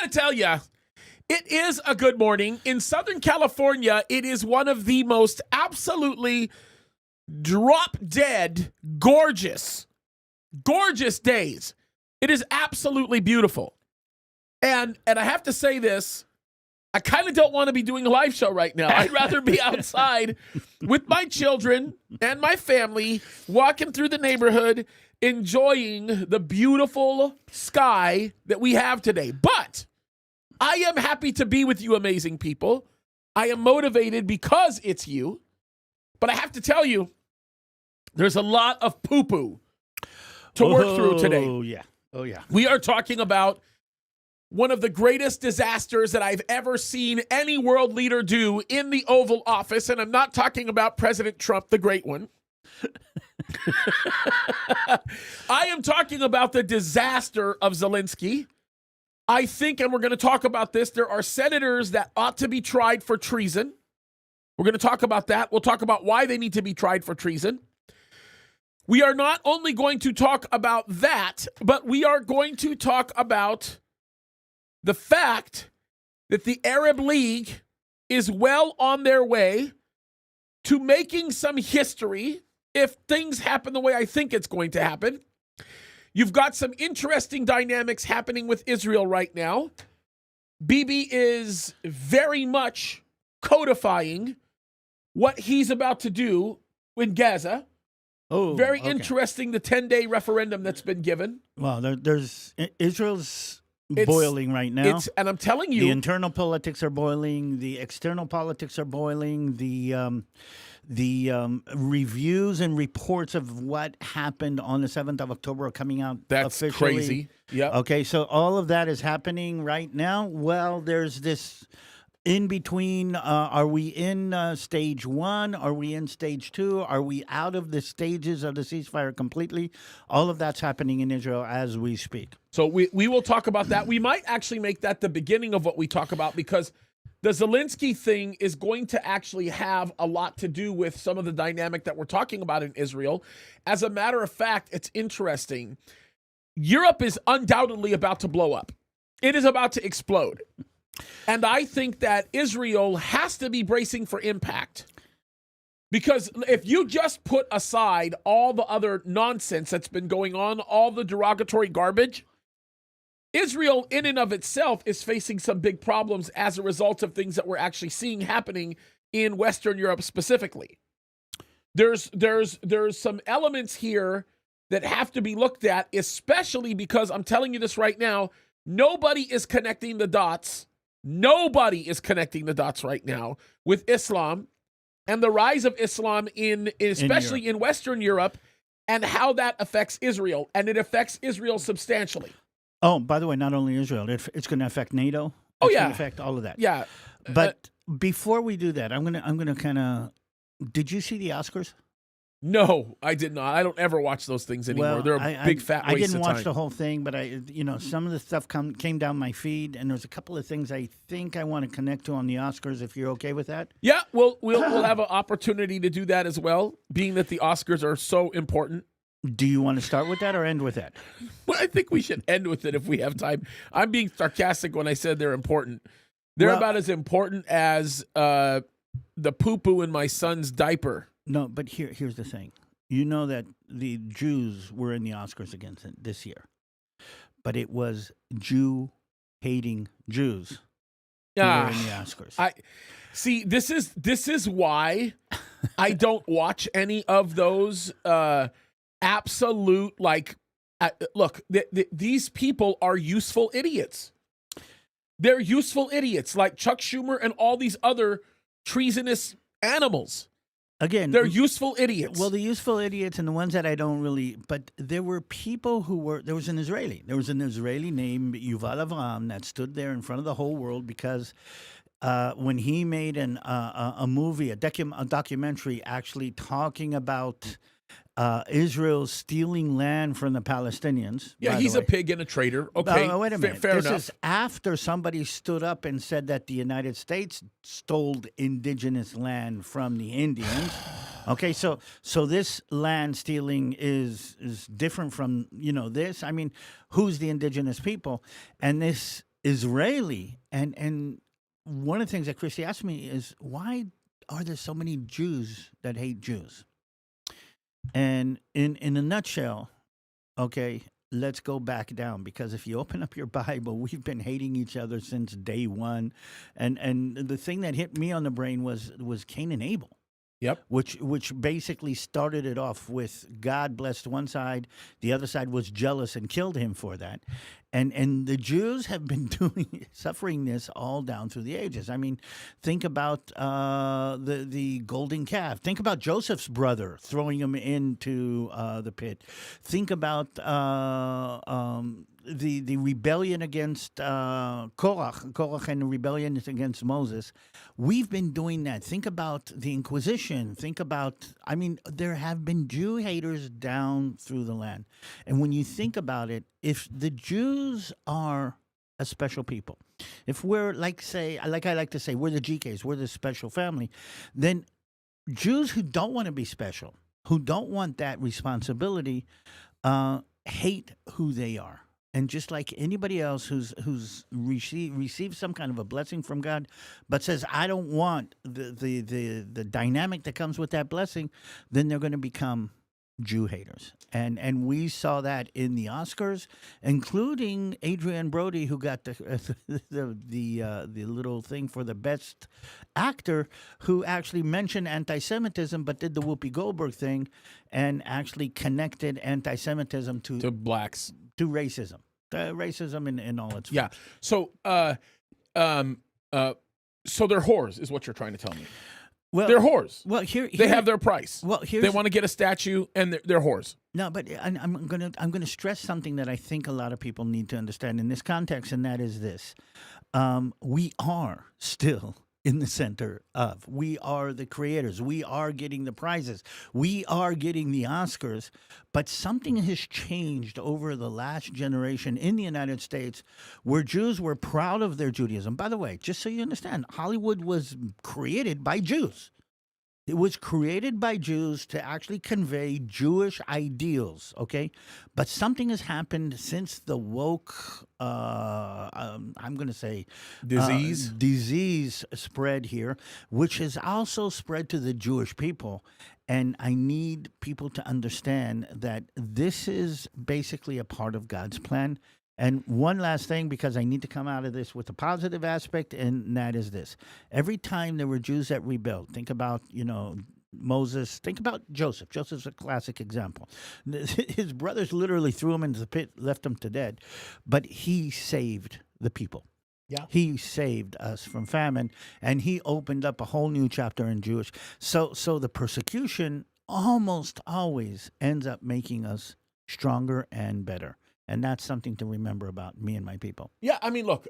tell you, it is a good morning. In Southern California, it is one of the most absolutely drop-dead gorgeous days. It is absolutely beautiful. And I have to say this, I kind of don't want to be doing a live show right now. I'd rather be outside with my children and my family, walking through the neighborhood, enjoying the beautiful sky that we have today. But I am happy to be with you, amazing people. I am motivated because it's you. But I have to tell you, there's a lot of poo-poo to work through today. Oh, yeah. We are talking about one of the greatest disasters that I've ever seen any world leader do in the Oval Office, and I'm not talking about President Trump, the great one. I am talking about the disaster of Zelensky. I think, and we're going to talk about this, there are senators that ought to be tried for treason. We're going to talk about that. We'll talk about why they need to be tried for treason. We are not only going to talk about that, but we are going to talk about the fact that the Arab League is well on their way to making some history if things happen the way I think it's going to happen. You've got some interesting dynamics happening with Israel right now. Bibi is very much codifying what he's about to do in Gaza. Oh, very okay. interesting, the 10-day referendum that's been given. Well, Israel's boiling right now. And I'm telling you, the internal politics are boiling. The external politics are boiling. The reviews and reports of what happened on the 7th of October are coming out that's officially. crazy. Yeah. Okay, so all of that is happening right now. Well, there's this in between. Are we in stage one? Are we in stage two? Are we out of the stages of the ceasefire completely? All of that's happening in Israel as we speak. So we will talk about that. We might actually make that the beginning of what we talk about, because the Zelensky thing is going to actually have a lot to do with some of the dynamic that we're talking about in Israel. As a matter of fact, it's interesting. Europe is undoubtedly about to blow up. It is about to explode. And I think that Israel has to be bracing for impact. Because if you just put aside all the other nonsense that's been going on, all the derogatory garbage, Israel in and of itself is facing some big problems as a result of things that we're actually seeing happening in Western Europe specifically. There's some elements here that have to be looked at, especially because I'm telling you this right now, nobody is connecting the dots. Nobody is connecting the dots right now with Islam and the rise of Islam especially in Western Europe, and how that affects Israel. And it affects Israel substantially. Oh, by the way, not only Israel, it's going to affect NATO. It's going to affect all of that. Yeah. But before we do that, I'm gonna kind of. Did you see the Oscars? No, I did not. I don't ever watch those things anymore. Well, They're a big fat waste of time. I didn't watch the whole thing, but some of the stuff came down my feed, and there's a couple of things I think I want to connect to on the Oscars. If you're okay with that? Yeah, we'll have an opportunity to do that as well, being that the Oscars are so important. Do you want to start with that or end with that? Well, I think we should end with it if we have time. I'm being sarcastic when I said they're important. They're about as important as the poo-poo in my son's diaper. No, but here's the thing. You know that the Jews were in the Oscars again this year, but it was Jew-hating Jews who were in the Oscars. See, this is why I don't watch any of those absolute, look, these people are useful idiots. They're useful idiots like Chuck Schumer and all these other treasonous animals. Again, they're useful idiots. Well, the useful idiots and the ones that I don't really, but there were people there was an Israeli named Yuval Avraham that stood there in front of the whole world because when he made a movie, a documentary actually talking about Israel stealing land from the Palestinians. Yeah, he's a pig and a traitor. Okay, wait a minute. Fair this enough. is after somebody stood up and said that the United States stole indigenous land from the Indians. Okay, so this land stealing is different from this. I mean, who's the indigenous people? And this Israeli. And one of the things that Christy asked me is, why are there so many Jews that hate Jews? And in a nutshell, okay, let's go back down, because if you open up your Bible, we've been hating each other since day one. And the thing that hit me on the brain was Cain and Abel. Yep. Which basically started it off with God blessed one side, the other side was jealous and killed him for that. And the Jews have been suffering this all down through the ages. I mean, think about the golden calf. Think about Joseph's brother throwing him into the pit. Think about the rebellion against Korach and the rebellion against Moses. We've been doing that. Think about the Inquisition. Think about, I mean, there have been Jew haters down through the land. And when you think about it, if the Jews are a special people, if we're like I like to say, we're the GKs, we're the special family, then Jews who don't want to be special, who don't want that responsibility, hate who they are. And just like anybody else who's received some kind of a blessing from God, but says, I don't want the dynamic that comes with that blessing, then they're going to become Jew haters. And we saw that in the Oscars, including Adrian Brody, who got the little thing for the best actor, who actually mentioned anti-Semitism, but did the Whoopi Goldberg thing and actually connected anti-Semitism to blacks. To racism, racism in all its forms. Yeah. So, so they're whores, is what you're trying to tell me. Well, they're whores. Well, here they have their price. Well, they want to get a statue, and they're whores. No, but I'm gonna stress something that I think a lot of people need to understand in this context, and that is this: we are still in the center of. We are the creators. We are getting the prizes. We are getting the Oscars. But something has changed over the last generation in the United States, where Jews were proud of their Judaism. By the way, just so you understand, Hollywood was created by Jews. It was created by Jews to actually convey Jewish ideals, okay? But something has happened since the woke, I'm going to say... disease spread here, which has also spread to the Jewish people. And I need people to understand that this is basically a part of God's plan. And one last thing, because I need to come out of this with a positive aspect, and that is this. Every time there were Jews that rebelled, think about, Moses, think about Joseph. Joseph's a classic example. His brothers literally threw him into the pit, left him to dead, but he saved the people. Yeah. He saved us from famine, and he opened up a whole new chapter in Jewish. So the persecution almost always ends up making us stronger and better. And that's something to remember about me and my people. Yeah, I mean, look,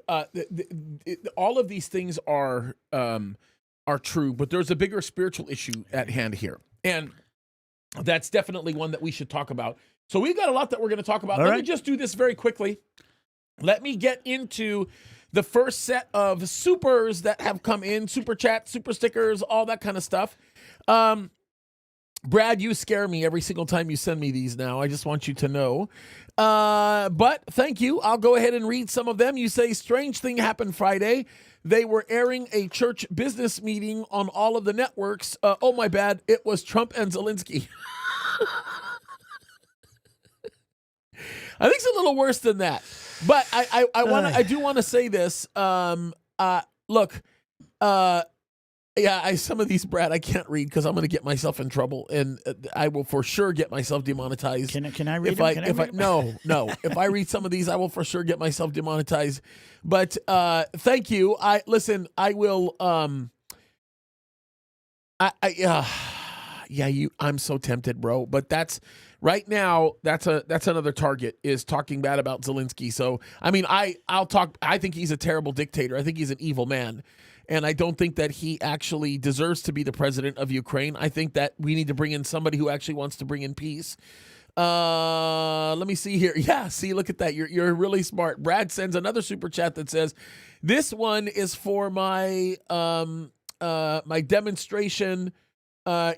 all of these things are true, but there's a bigger spiritual issue at hand here, and that's definitely one that we should talk about. So we've got a lot that we're going to talk about. Let me just do this very quickly. Let me get into the first set of supers that have come in, super chat, super stickers, all that kind of stuff. Brad, you scare me every single time you send me these now. I just want you to know. But thank you. I'll go ahead and read some of them. You say, strange thing happened Friday. They were airing a church business meeting on all of the networks. Oh, my bad. It was Trump and Zelensky. I think it's a little worse than that. But I do want to say this. Look, yeah, some of these, Brad, I can't read because I'm going to get myself in trouble, and I will for sure get myself demonetized. Can I read them? No. If I read some of these, I will for sure get myself demonetized. But thank you. I will. I'm so tempted, bro. But that's right now. That's another target, is talking bad about Zelensky. So I mean, I'll talk. I think he's a terrible dictator. I think he's an evil man. And I don't think that he actually deserves to be the president of Ukraine. I think that we need to bring in somebody who actually wants to bring in peace. Let me see here. Yeah, see, look at that. You're really smart. Brad sends another super chat that says, "This one is for my my demonstration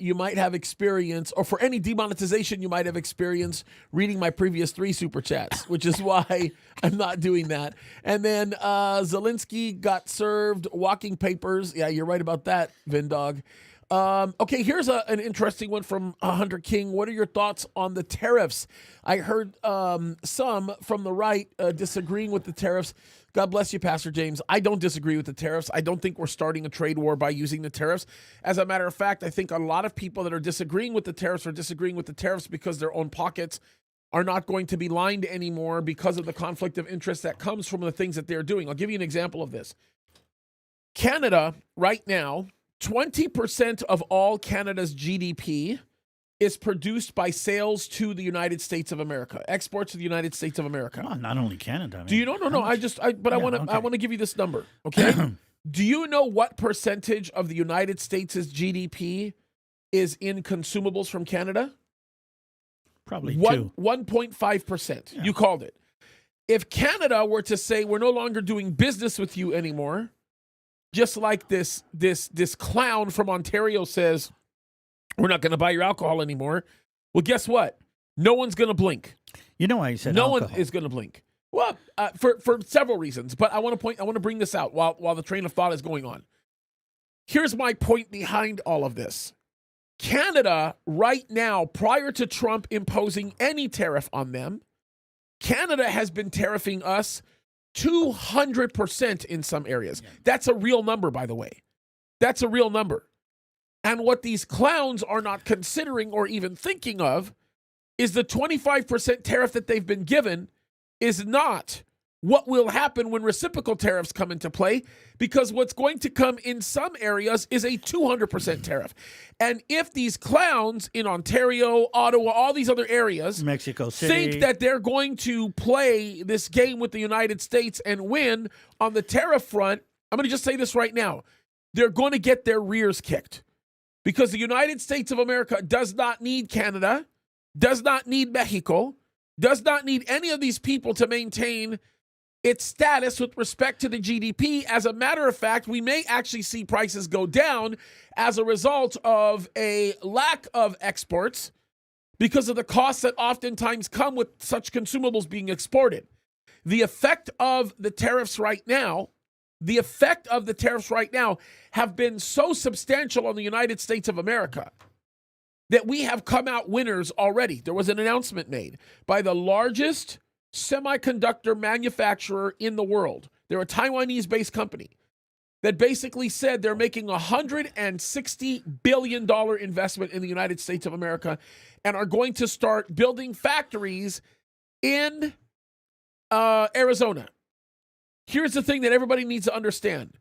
you might have experience, or for any demonetization, you might have experience reading my previous 3 super chats, which is why I'm not doing that. And then Zelensky got served walking papers. Yeah, you're right about that, Vindog. Okay, here's an interesting one from Hunter King. What are your thoughts on the tariffs? I heard some from the right disagreeing with the tariffs. God bless you, Pastor James. I don't disagree with the tariffs. I don't think we're starting a trade war by using the tariffs. As a matter of fact, I think a lot of people that are disagreeing with the tariffs are disagreeing with the tariffs because their own pockets are not going to be lined anymore because of the conflict of interest that comes from the things that they're doing. I'll give you an example of this. Canada, right now, 20% of all Canada's GDP is produced by sales to the United States of America, exports to the United States of America. Well, not only Canada. I mean, Do you know? No. I want to give you this number. Okay. Do you know what percentage of the United States' GDP is in consumables from Canada? Probably 1.5%. Yeah. You called it. If Canada were to say we're no longer doing business with you anymore, just like this clown from Ontario says, we're not going to buy your alcohol anymore. Well, guess what? No one's going to blink. You know why I said no alcohol. one is going to blink. Well, for several reasons, but I want to bring this out while the train of thought is going on. Here's my point behind all of this. Canada right now, prior to Trump imposing any tariff on them, Canada has been tariffing us 200% in some areas. Yeah. That's a real number, by the way. That's a real number. And what these clowns are not considering or even thinking of is the 25% tariff that they've been given is not what will happen when reciprocal tariffs come into play, because what's going to come in some areas is a 200% tariff. And if these clowns in Ontario, Ottawa, all these other areas, Mexico City, think that they're going to play this game with the United States and win on the tariff front, I'm going to just say this right now. They're going to get their rears kicked. Because the United States of America does not need Canada, does not need Mexico, does not need any of these people to maintain its status with respect to the GDP. As a matter of fact, we may actually see prices go down as a result of a lack of exports because of the costs that oftentimes come with such consumables being exported. The effect of the tariffs right now have been so substantial on the United States of America that we have come out winners already. There was an announcement made by the largest semiconductor manufacturer in the world. They're a Taiwanese-based company that basically said they're making a $160 billion investment in the United States of America and are going to start building factories in Arizona. Here's the thing that everybody needs to understand.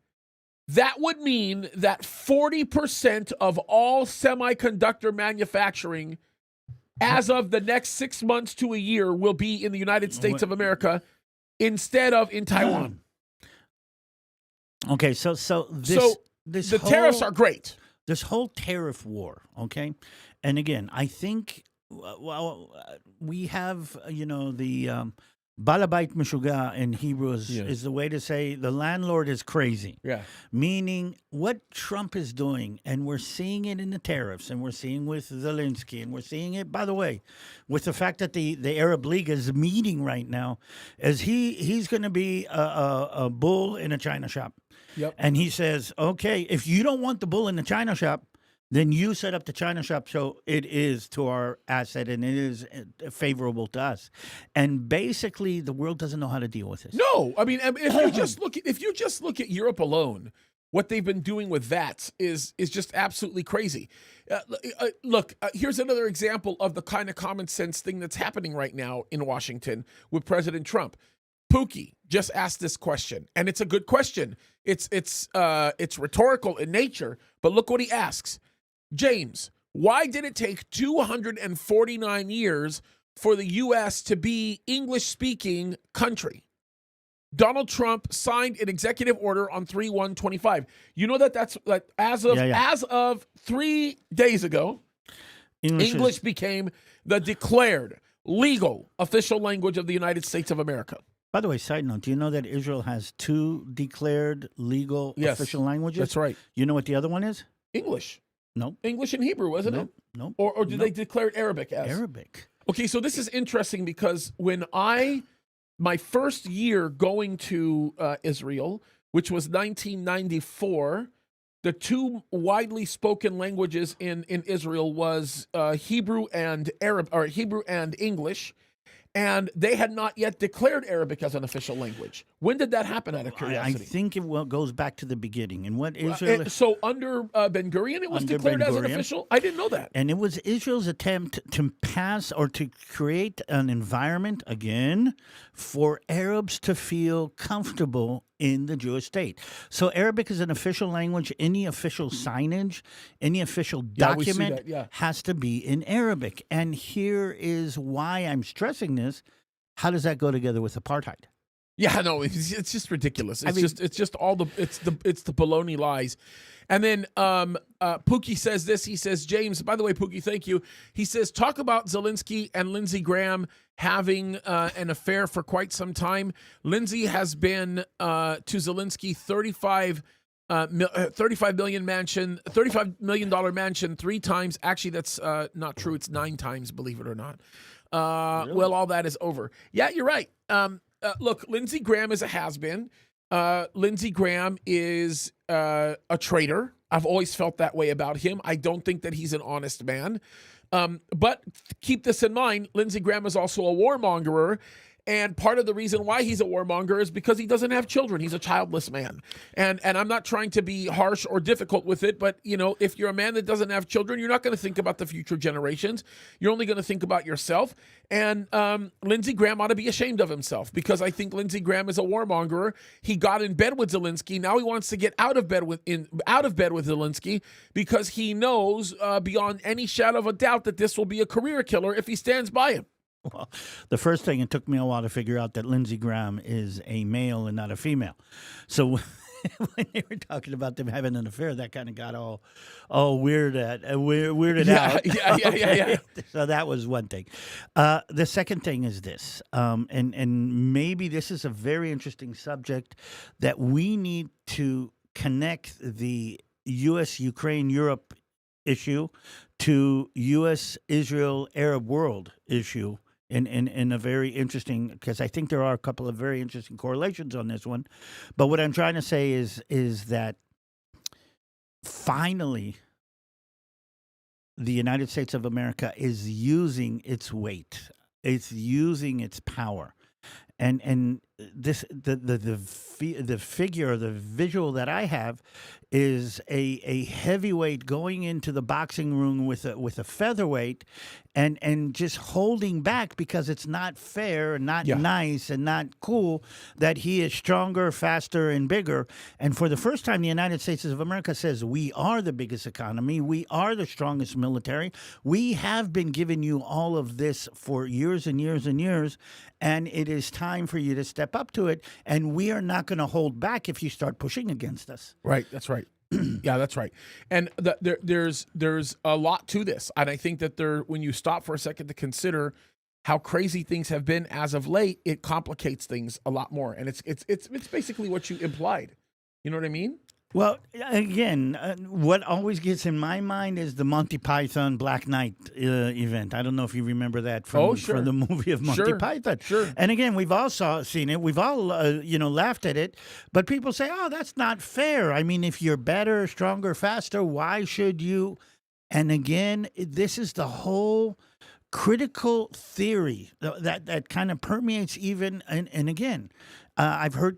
That would mean that 40% of all semiconductor manufacturing as of the next 6 months to a year will be in the United States of America instead of in Taiwan. Okay, so the tariffs are great. This whole tariff war, okay? And again, I think, we have, the Balabait Meshuga in Hebrew is the way to say the landlord is crazy. Yeah. Meaning what Trump is doing, and we're seeing it in the tariffs, and we're seeing with Zelensky, and we're seeing it, by the way, with the fact that the Arab League is meeting right now, is he's going to be a bull in a china shop. Yep. And he says, okay, if you don't want the bull in the china shop, then you set up the china shop so it is to our asset and it is favorable to us. And basically, the world doesn't know how to deal with this. No, I mean, if you just look at Europe alone, what they've been doing with VATs is just absolutely crazy. Look, here's another example of the kind of common sense thing that's happening right now in Washington with President Trump. Pookie just asked this question, and it's a good question. It's rhetorical in nature, but look what he asks. James, why did it take 249 years for the U.S. to be English-speaking country? Donald Trump signed an executive order on 3/1/25. You know that's like as of 3 days ago, English became the declared legal official language of the United States of America. By the way, side note, do you know that Israel has 2 declared legal official languages? That's right. You know what the other one is? English. Nope. English and Hebrew, wasn't Nope. it? Nope. Or did they declare it Arabic as? Arabic. Okay, so this is interesting because when my first year going to Israel, which was 1994, the two widely spoken languages in Israel was Hebrew and Hebrew and English, and they had not yet declared Arabic as an official language. When did that happen? Out of I curiosity, think it goes back to the beginning. And what Israel... so under Ben Gurion, it was Under declared as an Ben-Gurion. official. I didn't know that. And it was Israel's attempt to pass or to create an environment, again, for Arabs to feel comfortable in the Jewish state. So Arabic is an official language. Any official signage, any official Yeah, we see document that, yeah. has to be in Arabic. And here is why I'm stressing this. How does that go together with apartheid? Yeah, no, it's just ridiculous. It's mean- just all the baloney lies. And then Pookie says this. He says, James, by the way, Pookie, thank you. He says, talk about Zelensky and Lindsey Graham having an affair for quite some time. Lindsey has been to Zelensky $35 million mansion 3 times. Actually, that's not true. It's 9 times, believe it or not. Really? Well, all that is over. Yeah, you're right. Look, Lindsey Graham is a has-been. Lindsey Graham is a traitor. I've always felt that way about him. I don't think that he's an honest man. But keep this in mind, Lindsey Graham is also a warmongerer. And part of the reason why he's a warmonger is because he doesn't have children. He's a childless man. And I'm not trying to be harsh or difficult with it, but, you know, if you're a man that doesn't have children, you're not going to think about the future generations. You're only going to think about yourself. And Lindsey Graham ought to be ashamed of himself because I think Lindsey Graham is a warmongerer. He got in bed with Zelensky. Now he wants to get out of bed with Zelensky because he knows beyond any shadow of a doubt that this will be a career killer if he stands by him. Well, the first thing, it took me a while to figure out that Lindsey Graham is a male and not a female. So when they were talking about them having an affair, that kind of got all weirded out. Yeah. So that was one thing. The second thing is this, and maybe this is a very interesting subject that we need to connect the U.S., Ukraine, Europe issue to U.S., Israel, Arab world issue in a very interesting, because I think there are a couple of very interesting correlations on this one. But what I'm trying to say is that finally the United States of America is using its weight. It's using its power. And this the figure, the visual that I have is a heavyweight going into the boxing room with a featherweight and just holding back because it's not fair and not nice and not cool that he is stronger, faster, and bigger. And for the first time, the United States of America says, we are the biggest economy. We are the strongest military. We have been giving you all of this for years and years and years. And it is time for you to step up to it. And we are not going to hold back if you start pushing against us. Right. That's right. Yeah, that's right. And there's a lot to this. And I think that when you stop for a second to consider how crazy things have been as of late, it complicates things a lot more. And it's basically what you implied. You know what I mean? Well, again, what always gets in my mind is the Monty Python Black Knight event. I don't know if you remember that from the movie of Monty Python. Sure. And again, we've all seen it. We've all, laughed at it. But people say, oh, that's not fair. I mean, if you're better, stronger, faster, why should you? And again, this is the whole critical theory that kind of permeates even. And again, I've heard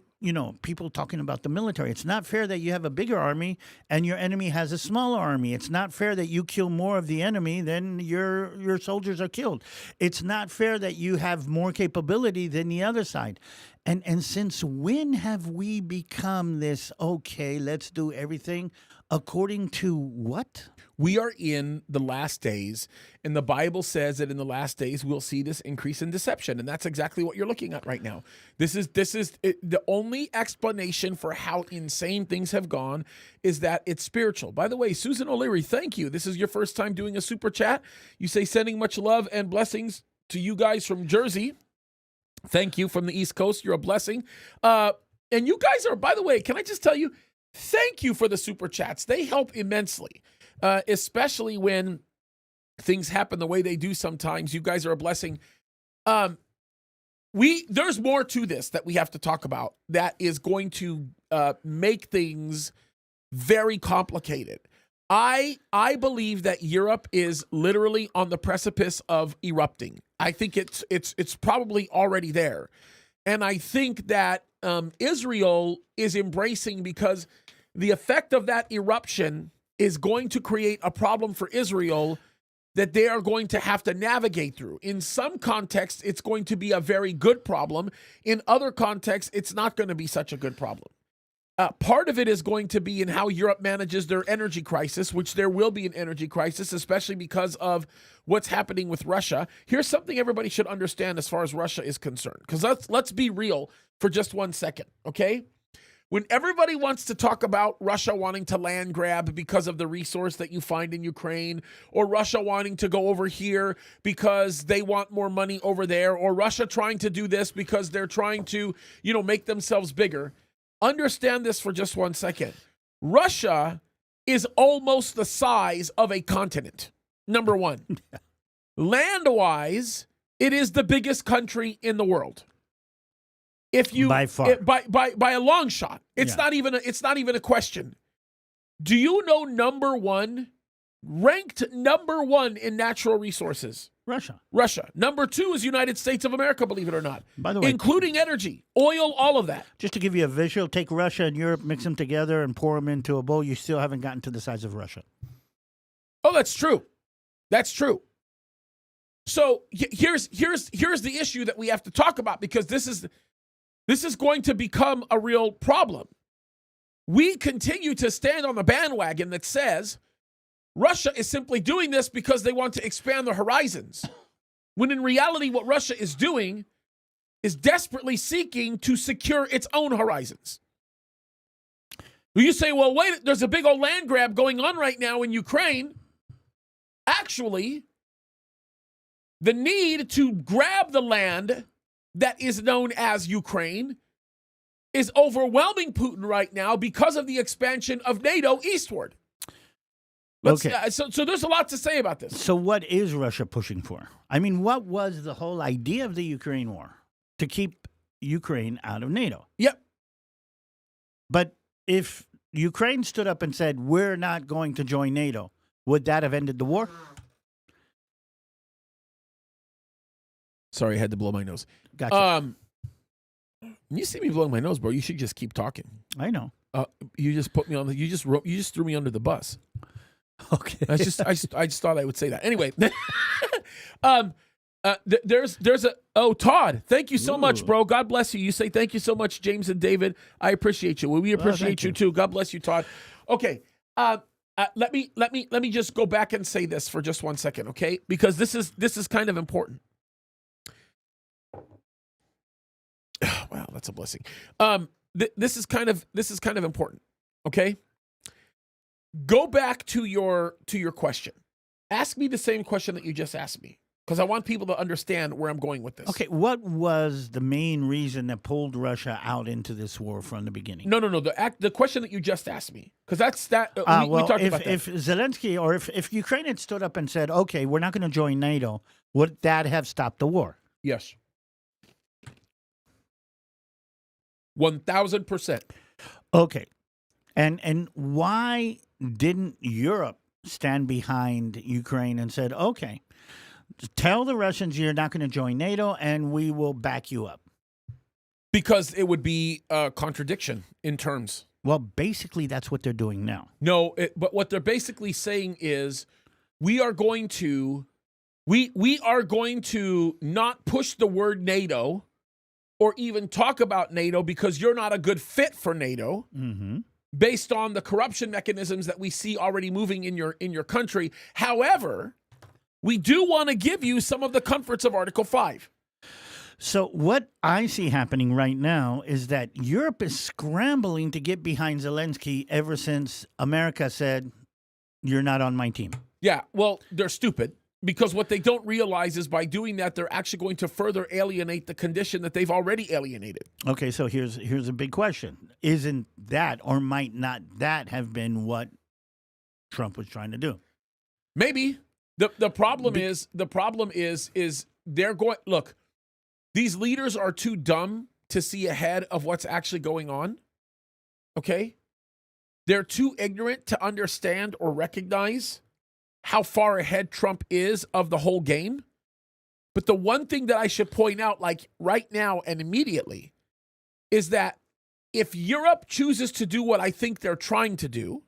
people talking about the military. It's not fair that you have a bigger army and your enemy has a smaller army. It's not fair that you kill more of the enemy than your soldiers are killed. It's not fair that you have more capability than the other side. And since when have we become this, okay, let's do everything according to what? We are in the last days, and the Bible says that in the last days we'll see this increase in deception, and that's exactly what you're looking at right now. This is the only explanation for how insane things have gone is that it's spiritual. By the way, Susan O'Leary, thank you. This is your first time doing a super chat. You say sending much love and blessings to you guys from Jersey. Thank you from the East Coast. You're a blessing. And you guys are, by the way, can I just tell you, thank you for the super chats. They help immensely. especially when things happen the way they do sometimes. You guys are a blessing. There's more to this that we have to talk about that is going to make things very complicated. I believe that Europe is literally on the precipice of erupting. I think it's probably already there. And I think that Israel is embracing, because the effect of that eruption is going to create a problem for Israel that they are going to have to navigate through. In some contexts, it's going to be a very good problem. In other contexts, it's not going to be such a good problem. Part of it is going to be in how Europe manages their energy crisis, which there will be an energy crisis, especially because of what's happening with Russia. Here's something everybody should understand as far as Russia is concerned, because let's be real for just 1 second, okay? When everybody wants to talk about Russia wanting to land grab because of the resource that you find in Ukraine, or Russia wanting to go over here because they want more money over there, or Russia trying to do this because they're trying to, make themselves bigger, understand this for just 1 second. Russia is almost the size of a continent, number one. Land-wise, it is the biggest country in the world. If you by far, by a long shot, it's not even a question. Do you know ranked number one in natural resources? Russia. Number 2 is United States of America, believe it or not. By the way, including energy, oil, all of that. Just to give you a visual, take Russia and Europe, mix them together, and pour them into a bowl. You still haven't gotten to the size of Russia. Oh, that's true. That's true. So here's the issue that we have to talk about, because this is going to become a real problem. We continue to stand on the bandwagon that says Russia is simply doing this because they want to expand their horizons, when in reality what Russia is doing is desperately seeking to secure its own horizons. You say, well, wait, there's a big old land grab going on right now in Ukraine. Actually, the need to grab the land that is known as Ukraine is overwhelming Putin right now because of the expansion of NATO eastward. Okay. So there's a lot to say about this. So what is Russia pushing for? I mean, what was the whole idea of the Ukraine war? To keep Ukraine out of NATO. Yep. But if Ukraine stood up and said, we're not going to join NATO, would that have ended the war? Sorry, I had to blow my nose. Gotcha. You see me blowing my nose, bro. You should just keep talking. I know. You just put me on you just threw me under the bus. Okay. I just thought I would say that. Anyway, there's Todd. Thank you so much, bro. God bless you. You say thank you so much, James and David. I appreciate you. Well, we appreciate you too. God bless you, Todd. Okay. Let me just go back and say this for just 1 second, okay? Because this is kind of important. Wow, that's a blessing. This is kind of important, okay? Go back to your question. Ask me the same question that you just asked me, because I want people to understand where I'm going with this. Okay, what was the main reason that pulled Russia out into this war from the beginning? No. The question that you just asked me, because that's that. We talked about that. If Zelensky or if Ukraine had stood up and said, "Okay, we're not going to join NATO," would that have stopped the war? Yes. 1,000%. Okay, and why didn't Europe stand behind Ukraine and said, "Okay, tell the Russians you're not going to join NATO, and we will back you up"? Because it would be a contradiction in terms. Well, basically, that's what they're doing now. No, but what they're basically saying is, we are going to not push the word NATO or even talk about NATO because you're not a good fit for NATO, based on the corruption mechanisms that we see already moving in your country. However, we do want to give you some of the comforts of Article 5. So what I see happening right now is that Europe is scrambling to get behind Zelensky ever since America said, "You're not on my team." Yeah, well, they're stupid. Because what they don't realize is by doing that, they're actually going to further alienate the condition that they've already alienated. Okay, so here's a big question. Isn't that, or might not that have been what Trump was trying to do. Maybe the problem is they're going. Look, these leaders are too dumb to see ahead of what's actually going on. Okay, they're too ignorant to understand or recognize how far ahead Trump is of the whole game. But the one thing that I should point out, like right now and immediately, is that if Europe chooses to do what I think they're trying to do,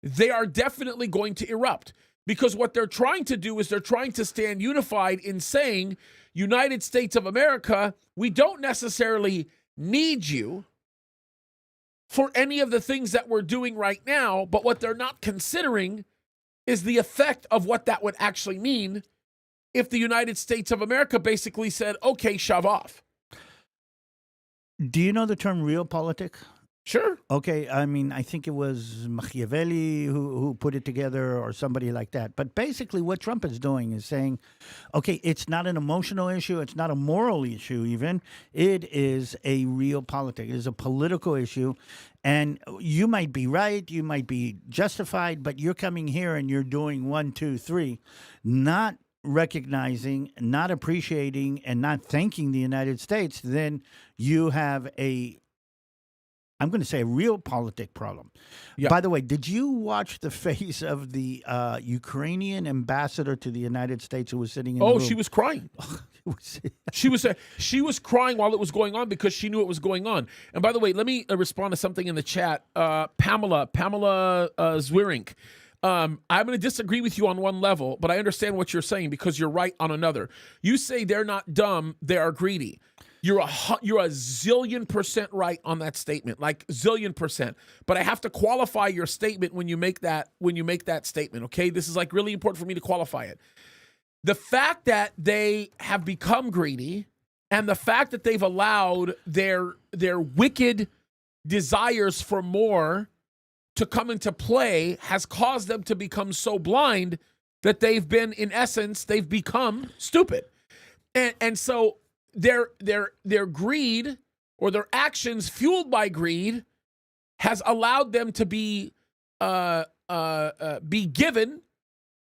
they are definitely going to erupt. Because what they're trying to do is they're trying to stand unified in saying, United States of America, we don't necessarily need you for any of the things that we're doing right now, but what they're not considering is the effect of what that would actually mean if the United States of America basically said, okay, shove off. Do you know the term realpolitik? Sure. Okay, I mean, I think it was Machiavelli who put it together or somebody like that. But basically what Trump is doing is saying, okay, it's not an emotional issue. It's not a moral issue even. It is a realpolitik. It is a political issue. And you might be right. You might be justified. But you're coming here and you're doing 1, 2, 3, not recognizing, not appreciating, and not thanking the United States. Then you have I'm going to say a realpolitik problem. Yeah. By the way, did you watch the face of the Ukrainian ambassador to the United States who was sitting in the room? She was crying. she was crying while it was going on because she knew it was going on. And by the way, let me respond to something in the chat. Pamela Zwirink. I'm going to disagree with you on one level, but I understand what you're saying because you're right on another. You say they're not dumb, they are greedy. You're a zillion % right on that statement, like zillion %. But I have to qualify your statement when you make that statement. Okay, this is like really important for me to qualify it. The fact that they have become greedy, and the fact that they've allowed their wicked desires for more to come into play has caused them to become so blind that they've become stupid, and so. Their greed or their actions fueled by greed has allowed them to be given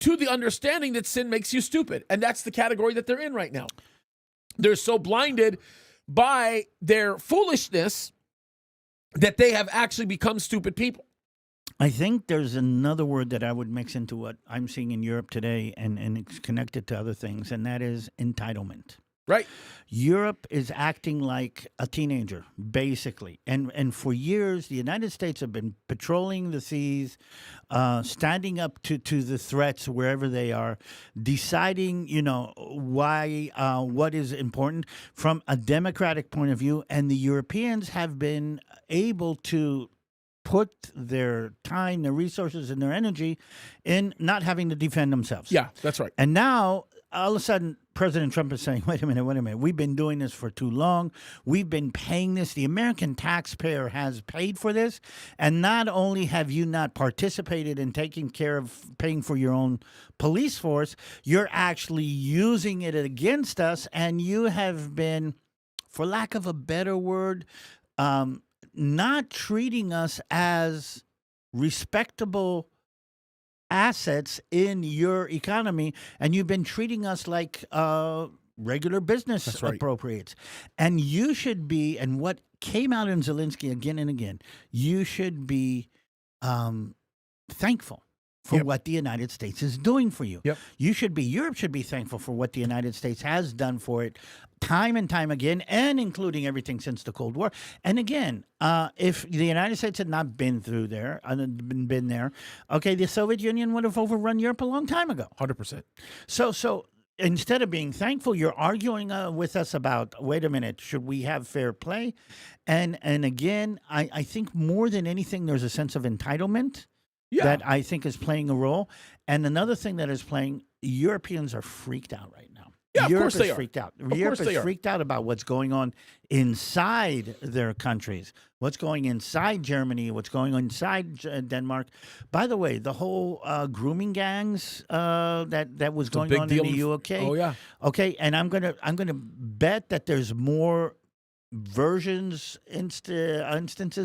to the understanding that sin makes you stupid. And that's the category that they're in right now. They're so blinded by their foolishness that they have actually become stupid people. I think there's another word that I would mix into what I'm seeing in Europe today, and it's connected to other things, and that is entitlement. Right. Europe is acting like a teenager, basically. And for years, the United States have been patrolling the seas, standing up to the threats wherever they are, deciding, what is important from a democratic point of view. And the Europeans have been able to put their time, their resources, and their energy in not having to defend themselves. Yeah, that's right. And now, all of a sudden, President Trump is saying, wait a minute. We've been doing this for too long. We've been paying this. The American taxpayer has paid for this. And not only have you not participated in taking care of paying for your own police force, you're actually using it against us. And you have been, for lack of a better word, not treating us as respectable assets in your economy, and you've been treating us like regular business appropriates. And you should be, and what came out in Zelensky again and again, you should be thankful for what the United States is doing for you. Europe should be thankful for what the United States has done for it time and time again, and including everything since the Cold War. And again, if the United States had not been through there, been there, okay, the Soviet Union would have overrun Europe a long time ago. 100%. So instead of being thankful, you're arguing with us about, wait a minute, should we have fair play? And again, I think more than anything, there's a sense of entitlement that I think is playing a role. And another thing that is playing, Europeans are freaked out right now. Yeah, of Europe course they is are. freaked out. Of Europe course is they are. freaked out about what's going on inside their countries, what's going inside Germany, what's going on inside Denmark. By the way, the whole grooming gangs that was going on in the UK. Oh yeah. Okay, and I'm gonna bet that there's more instances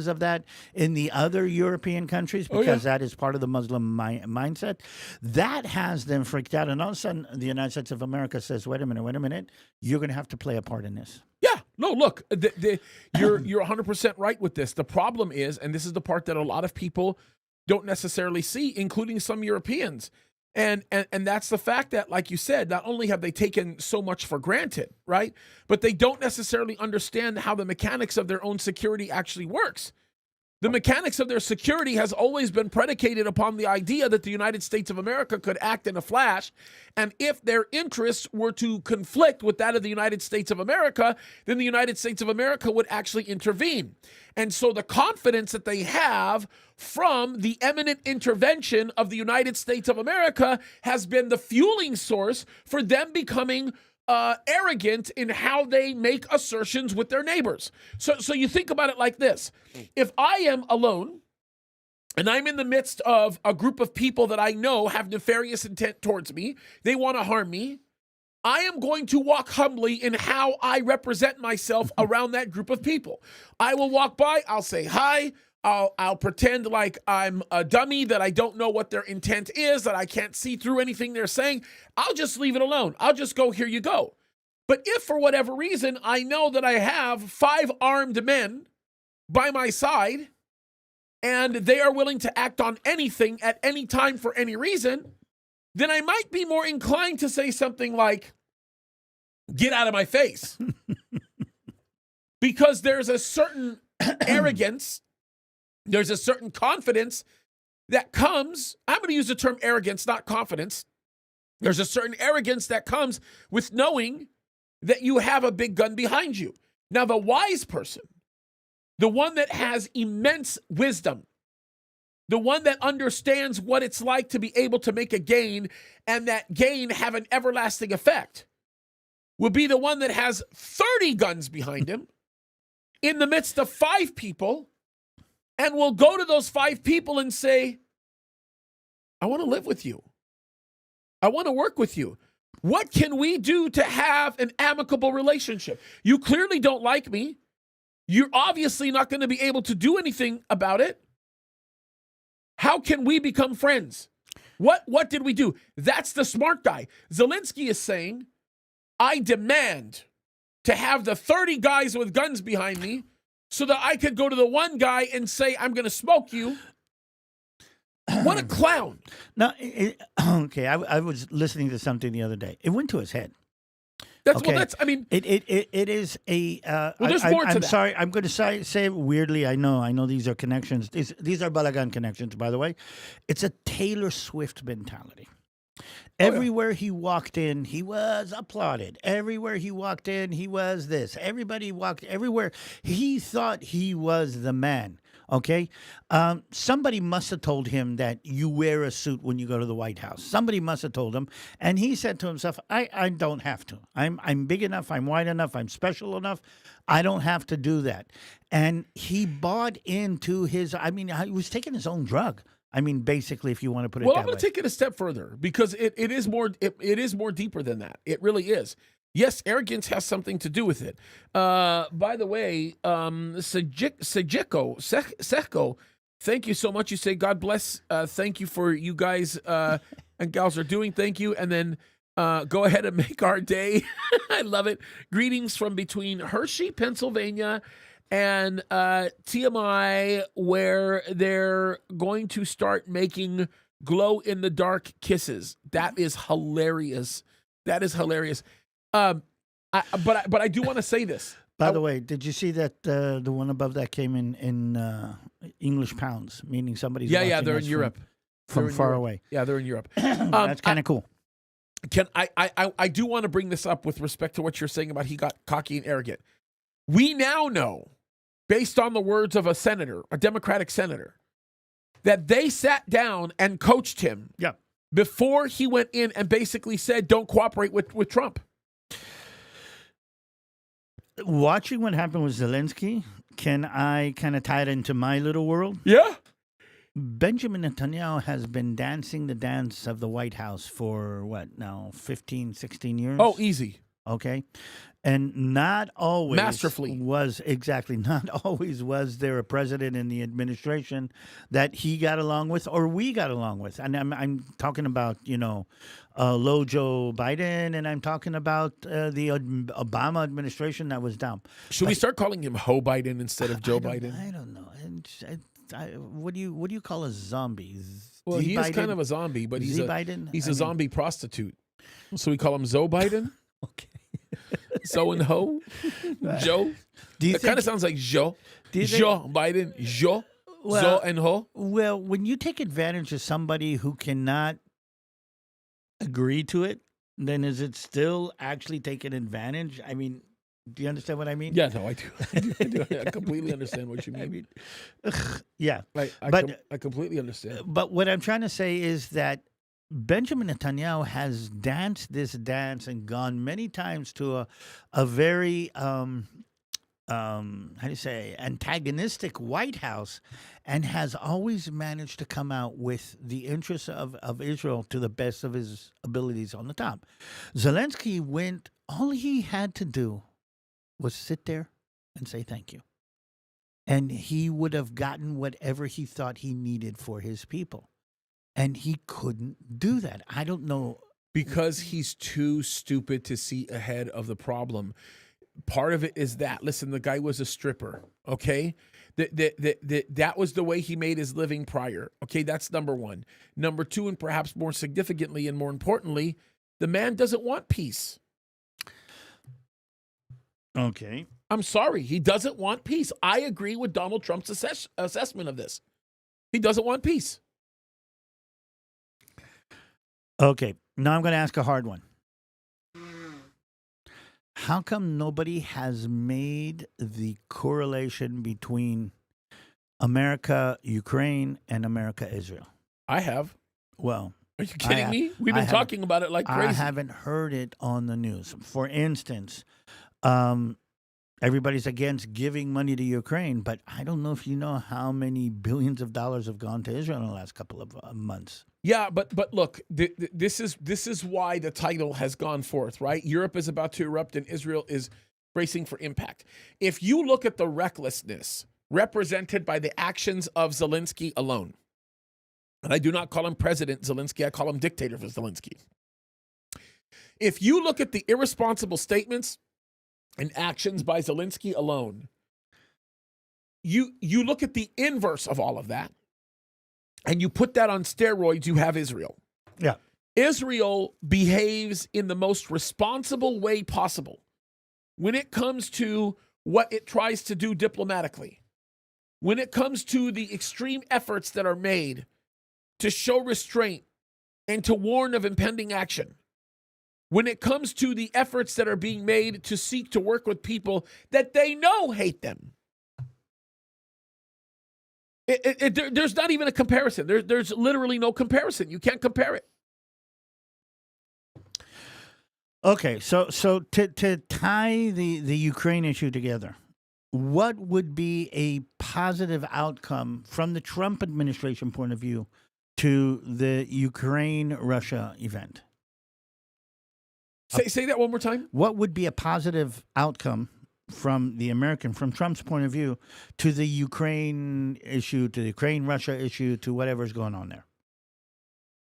of that in the other European countries because that is part of the Muslim mindset. That has them freaked out, and all of a sudden, the United States of America says, "Wait a minute, you're going to have to play a part in this." Yeah, no, look, you're 100% right with this. The problem is, and this is the part that a lot of people don't necessarily see, including some Europeans, and that's the fact that, like you said, not only have they taken so much for granted, right, but they don't necessarily understand how the mechanics of their own security actually works. The mechanics of their security has always been predicated upon the idea that the United States of America could act in a flash, and if their interests were to conflict with that of the United States of America, then the United States of America would actually intervene. And so the confidence that they have from the imminent intervention of the United States of America has been the fueling source for them becoming arrogant in how they make assertions with their neighbors. So you think about it like this. If I am alone and I'm in the midst of a group of people that I know have nefarious intent towards me, they want to harm me, I am going to walk humbly in how I represent myself around that group of people. I will walk by, I'll say hi, I'll pretend like I'm a dummy, that I don't know what their intent is, that I can't see through anything they're saying. I'll just leave it alone. I'll just go, here you go. But if for whatever reason I know that I have 5 armed men by my side and they are willing to act on anything at any time for any reason, then I might be more inclined to say something like, get out of my face. Because there's a certain arrogance, there's a certain confidence that comes, I'm going to use the term arrogance, not confidence. There's a certain arrogance that comes with knowing that you have a big gun behind you. Now, the wise person, the one that has immense wisdom, the one that understands what it's like to be able to make a gain and that gain have an everlasting effect, will be the one that has 30 guns behind him in the midst of 5 people, and will go to those 5 people and say, I want to live with you. I want to work with you. What can we do to have an amicable relationship? You clearly don't like me. You're obviously not going to be able to do anything about it. How can we become friends? What did we do? That's the smart guy. Zelensky is saying, I demand to have the 30 guys with guns behind me so that I could go to the one guy and say, I'm going to smoke you. What a clown. Now, okay, I was listening to something the other day. It went to his head. That's okay. well. That's. I mean, it is a. Well, there's more to I'm that. sorry. I'm going to say it weirdly. I know these are connections. These are Balagan connections, by the way. It's a Taylor Swift mentality. Everywhere he walked in, he was applauded. Everywhere he walked in, he was this. Everybody walked everywhere. He thought he was the man. Okay? Somebody must have told him that you wear a suit when you go to the White House. Somebody must have told him. And he said to himself, I don't have to. I'm big enough. I'm wide enough. I'm special enough. I don't have to do that. And he bought into his, he was taking his own drug. I mean, basically, if you want to put it that way. Well, I'm going to take it a step further because it is more deeper than that. It really is. Yes, arrogance has something to do with it. By the way, Sejeko, thank you so much. You say, God bless. Thank you for you guys and gals are doing. Thank you. And then go ahead and make our day. I love it. Greetings from between Hershey, Pennsylvania, and TMI, where they're going to start making glow-in-the-dark kisses. That is hilarious. That is hilarious. But I do want to say this. By the way, did you see that the one above that came in English pounds, meaning somebody's Yeah, watching they're us in Europe. From far away. Yeah, they're in Europe. That's kind of cool. I do want to bring this up with respect to what you're saying about he got cocky and arrogant. We now know, based on the words of a senator, a Democratic senator, that they sat down and coached him before he went in and basically said, don't cooperate with Trump. Watching what happened with Zelensky, can I kind of tie it into my little world? Yeah. Benjamin Netanyahu has been dancing the dance of the White House for, 15, 16 years? Oh, easy. Okay. And not always Masterfully. not always was there a president in the administration that he got along with or we got along with. And I'm talking about, low Joe Biden, and I'm talking about the Obama administration that was down. Should we start calling him Ho Biden instead of Joe Biden? I don't know. What do you call a zombie? Well, Z he is Biden? kind of a zombie, but he's Z a Biden? he's I a mean- zombie prostitute. So we call him Zoe Biden, Okay. Zo and Ho, Joe. Do you It kind of think? sounds like Joe, Do you think- Joe Biden, Joe, Well- Zo and Ho. Well, when you take advantage of somebody who cannot agree to it, then is it still actually taking advantage? I mean, do you understand what I mean? Yeah, no, I do. I do. I completely understand what you mean. I mean, yeah. I completely understand. But what I'm trying to say is that Benjamin Netanyahu has danced this dance and gone many times to a very how do you say, antagonistic White House, and has always managed to come out with the interests of Israel to the best of his abilities on the top. Zelensky all he had to do was sit there and say thank you. And he would have gotten whatever he thought he needed for his people. And he couldn't do that. I don't know. Because he's too stupid to see ahead of the problem. Part of it is that, listen, the guy was a stripper, okay? That was the way he made his living prior, okay? That's number one. Number two, and perhaps more significantly and more importantly, the man doesn't want peace. Okay. I'm sorry, he doesn't want peace. I agree with Donald Trump's assessment of this. He doesn't want peace. Okay. Now I'm going to ask a hard one. How come nobody has made the correlation between America, Ukraine, and America, Israel? I have. Well, Are you kidding me? We've been talking about it like crazy. I haven't heard it on the news. For instance, everybody's against giving money to Ukraine, but I don't know if you know how many billions of dollars have gone to Israel in the last couple of months. Yeah, but look, this is why the title has gone forth, right? Europe is about to erupt and Israel is bracing for impact. If you look at the recklessness represented by the actions of Zelensky alone, and I do not call him President Zelensky, I call him Dictator Zelensky. If you look at the irresponsible statements and actions by Zelensky alone, you look at the inverse of all of that, and you put that on steroids, you have Israel. Yeah. Israel behaves in the most responsible way possible when it comes to what it tries to do diplomatically, when it comes to the extreme efforts that are made to show restraint and to warn of impending action, when it comes to the efforts that are being made to seek to work with people that they know hate them. There's not even a comparison. There's literally no comparison. You can't compare it. Okay, so to tie the Ukraine issue together, what would be a positive outcome from the Trump administration point of view to the Ukraine-Russia event? Say that one more time. What would be a positive outcome from Trump's point of view to the Ukraine issue, to the Ukraine-Russia issue, to whatever's going on there?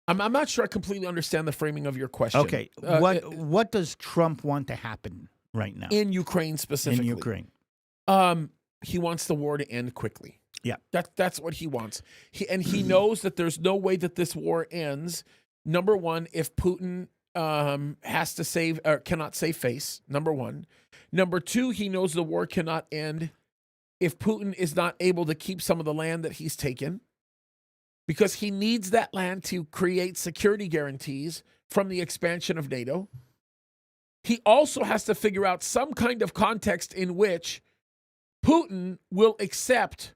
I'm not sure I completely understand the framing of your question. Okay, what does Trump want to happen right now in Ukraine specifically? in Ukraine? He wants the war to end quickly. Yeah, that's what he wants. He knows that there's no way that this war ends. Number one, if Putin has to save or cannot save face. Number one. Number two, he knows the war cannot end if Putin is not able to keep some of the land that he's taken, because he needs that land to create security guarantees from the expansion of NATO. He also has to figure out some kind of context in which Putin will accept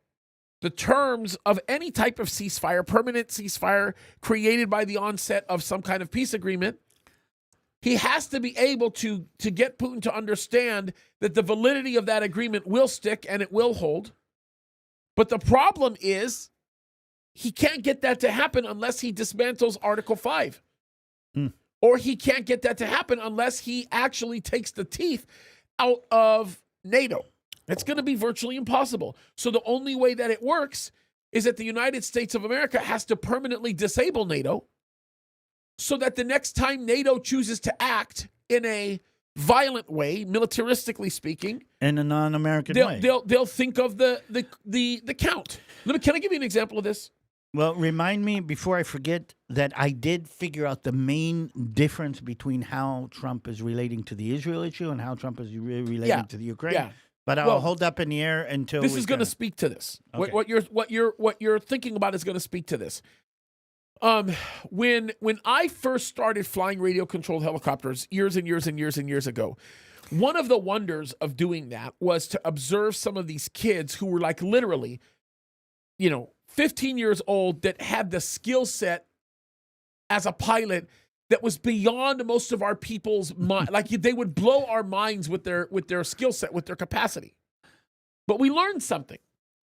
the terms of any type of ceasefire, permanent ceasefire created by the onset of some kind of peace agreement. He has to be able to get Putin to understand that the validity of that agreement will stick and it will hold. But the problem is he can't get that to happen unless he dismantles Article 5. or he can't get that to happen unless he actually takes the teeth out of NATO. It's going to be virtually impossible. So the only way that it works is that the United States of America has to permanently disable NATO so that the next time NATO chooses to act in a violent way, militaristically speaking, in a non-American way, they'll think of the count. Can I give you an example of this? Well, remind me before I forget that I did figure out the main difference between how Trump is relating to the Israel issue and how Trump is relating to the Ukraine. Yeah. But I'll hold up in the air until this is going to speak to this. Okay. What you're thinking about is going to speak to this. When I first started flying radio-controlled helicopters years and years and years and years ago, one of the wonders of doing that was to observe some of these kids who were like literally, 15 years old that had the skill set as a pilot that was beyond most of our people's mind. Like they would blow our minds with their skill set, with their capacity. But we learned something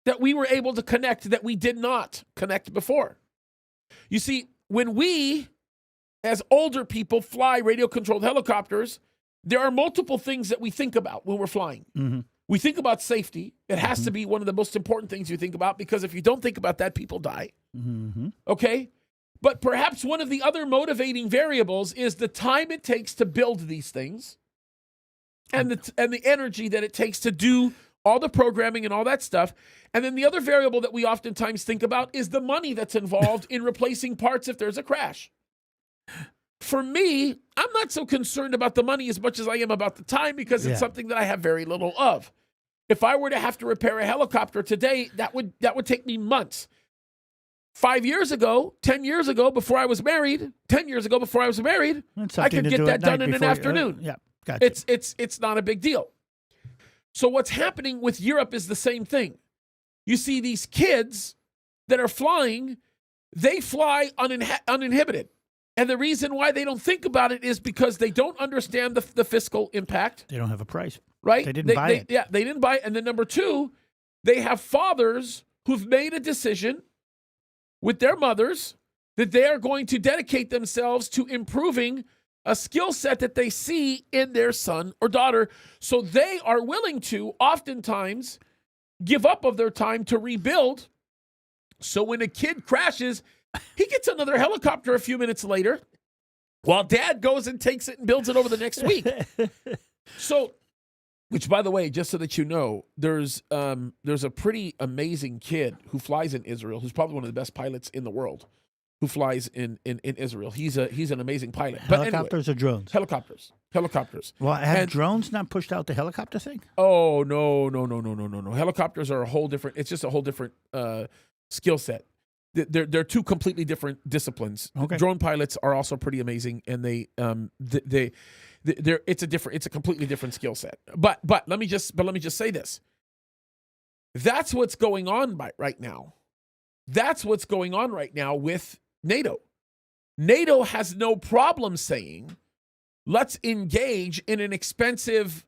that we were able to connect that we did not connect before. You see, when we, as older people, fly radio-controlled helicopters, there are multiple things that we think about when we're flying. Mm-hmm. We think about safety. It has to be one of the most important things you think about, because if you don't think about that, people die. Mm-hmm. Okay? But perhaps one of the other motivating variables is the time it takes to build these things and the energy that it takes to do all the programming and all that stuff. And then the other variable that we oftentimes think about is the money that's involved in replacing parts if there's a crash. For me, I'm not so concerned about the money as much as I am about the time, because it's something that I have very little of. If I were to have to repair a helicopter today, that would take me months. 5 years ago, 10 years ago, before I was married, I could get that done in an afternoon. Yeah, gotcha. It's not a big deal. So what's happening with Europe is the same thing. You see these kids that are flying, they fly uninhibited. And the reason why they don't think about it is because they don't understand the fiscal impact. They don't have a price. Right? They didn't buy it. Yeah, they didn't buy it. And then number two, they have fathers who've made a decision with their mothers that they are going to dedicate themselves to improving a skill set that they see in their son or daughter. So they are willing to oftentimes give up of their time to rebuild. So when a kid crashes, he gets another helicopter a few minutes later while dad goes and takes it and builds it over the next week. So, which, by the way, just so that you know, there's a pretty amazing kid who flies in Israel, who's probably one of the best pilots in the world, who flies in Israel. He's an amazing pilot. Helicopters or drones? Helicopters. Well, have drones not pushed out the helicopter thing? Oh, no. Helicopters are it's just a whole different skill set. They're two completely different disciplines. Okay. Drone pilots are also pretty amazing, and it's a completely different skill set. But let me just say this. That's what's going on right now. That's what's going on right now with NATO. NATO has no problem saying, let's engage in an expensive,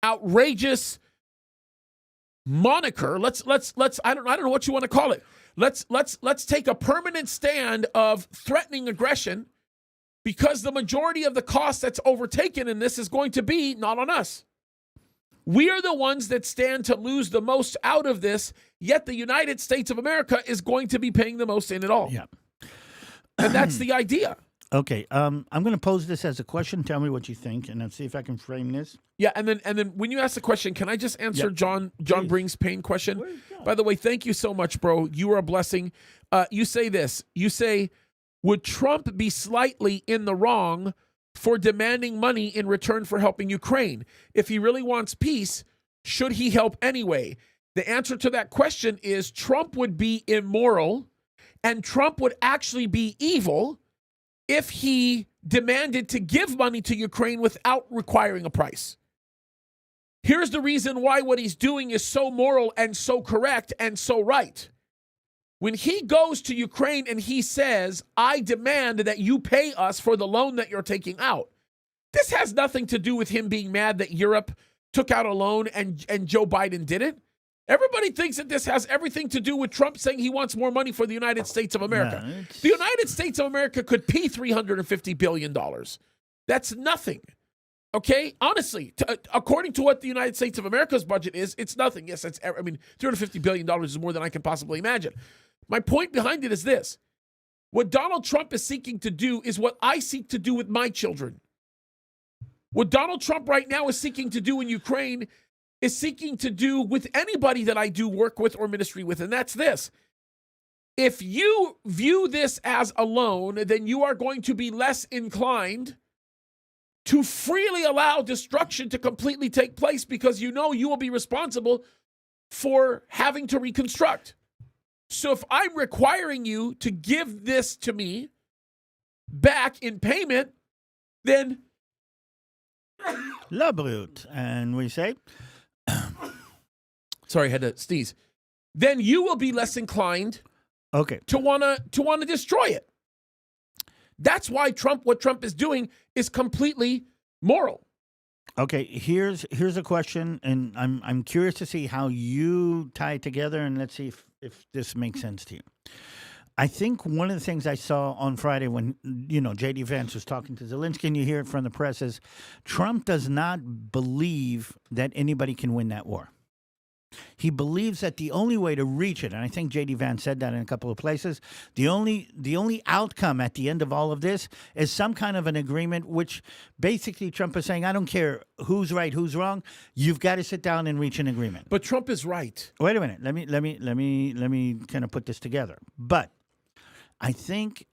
outrageous moniker. Let's I don't know what you want to call it. Let's take a permanent stand of threatening aggression, because the majority of the cost that's overtaken in this is going to be not on us. We are the ones that stand to lose the most out of this, yet the United States of America is going to be paying the most in it all. Yeah. And that's the idea. Okay, I'm going to pose this as a question. Tell me what you think, and let's see if I can frame this. Yeah, and then when you ask the question, can I just answer John Bring's pain question? By the way, thank you so much, bro. You are a blessing. You say this. You say, would Trump be slightly in the wrong for demanding money in return for helping Ukraine? If he really wants peace, should he help anyway? The answer to that question is Trump would be immoral, and Trump would actually be evil if he demanded to give money to Ukraine without requiring a price. Here's the reason why what he's doing is so moral and so correct and so right. When he goes to Ukraine and he says, I demand that you pay us for the loan that you're taking out, this has nothing to do with him being mad that Europe took out a loan and Joe Biden did it. Everybody thinks that this has everything to do with Trump saying he wants more money for the United States of America. No, the United States of America could pay $350 billion. That's nothing. Okay? Honestly, according to what the United States of America's budget is, it's nothing. Yes, $350 billion is more than I can possibly imagine. My point behind it is this. What Donald Trump is seeking to do is what I seek to do with my children. What Donald Trump right now is seeking to do in Ukraine is seeking to do with anybody that I do work with or ministry with, and that's this. If you view this as a loan, then you are going to be less inclined to freely allow destruction to completely take place because you know you will be responsible for having to reconstruct. So if I'm requiring you to give this to me back in payment, then... La brute. And we say... Sorry, I had to sneeze. Then you will be less inclined to want to destroy it. That's why what Trump is doing is completely moral. Okay, here's a question, and I'm curious to see how you tie it together, and let's see if this makes sense to you. I think one of the things I saw on Friday when, J.D. Vance was talking to Zelensky, and you hear it from the press, is Trump does not believe that anybody can win that war. He believes that the only way to reach it, and I think J.D. Vance said that in a couple of places, the only outcome at the end of all of this is some kind of an agreement, which basically Trump is saying, I don't care who's right, who's wrong. You've got to sit down and reach an agreement. But Trump is right. Wait a minute. Let me kind of put this together. But I think,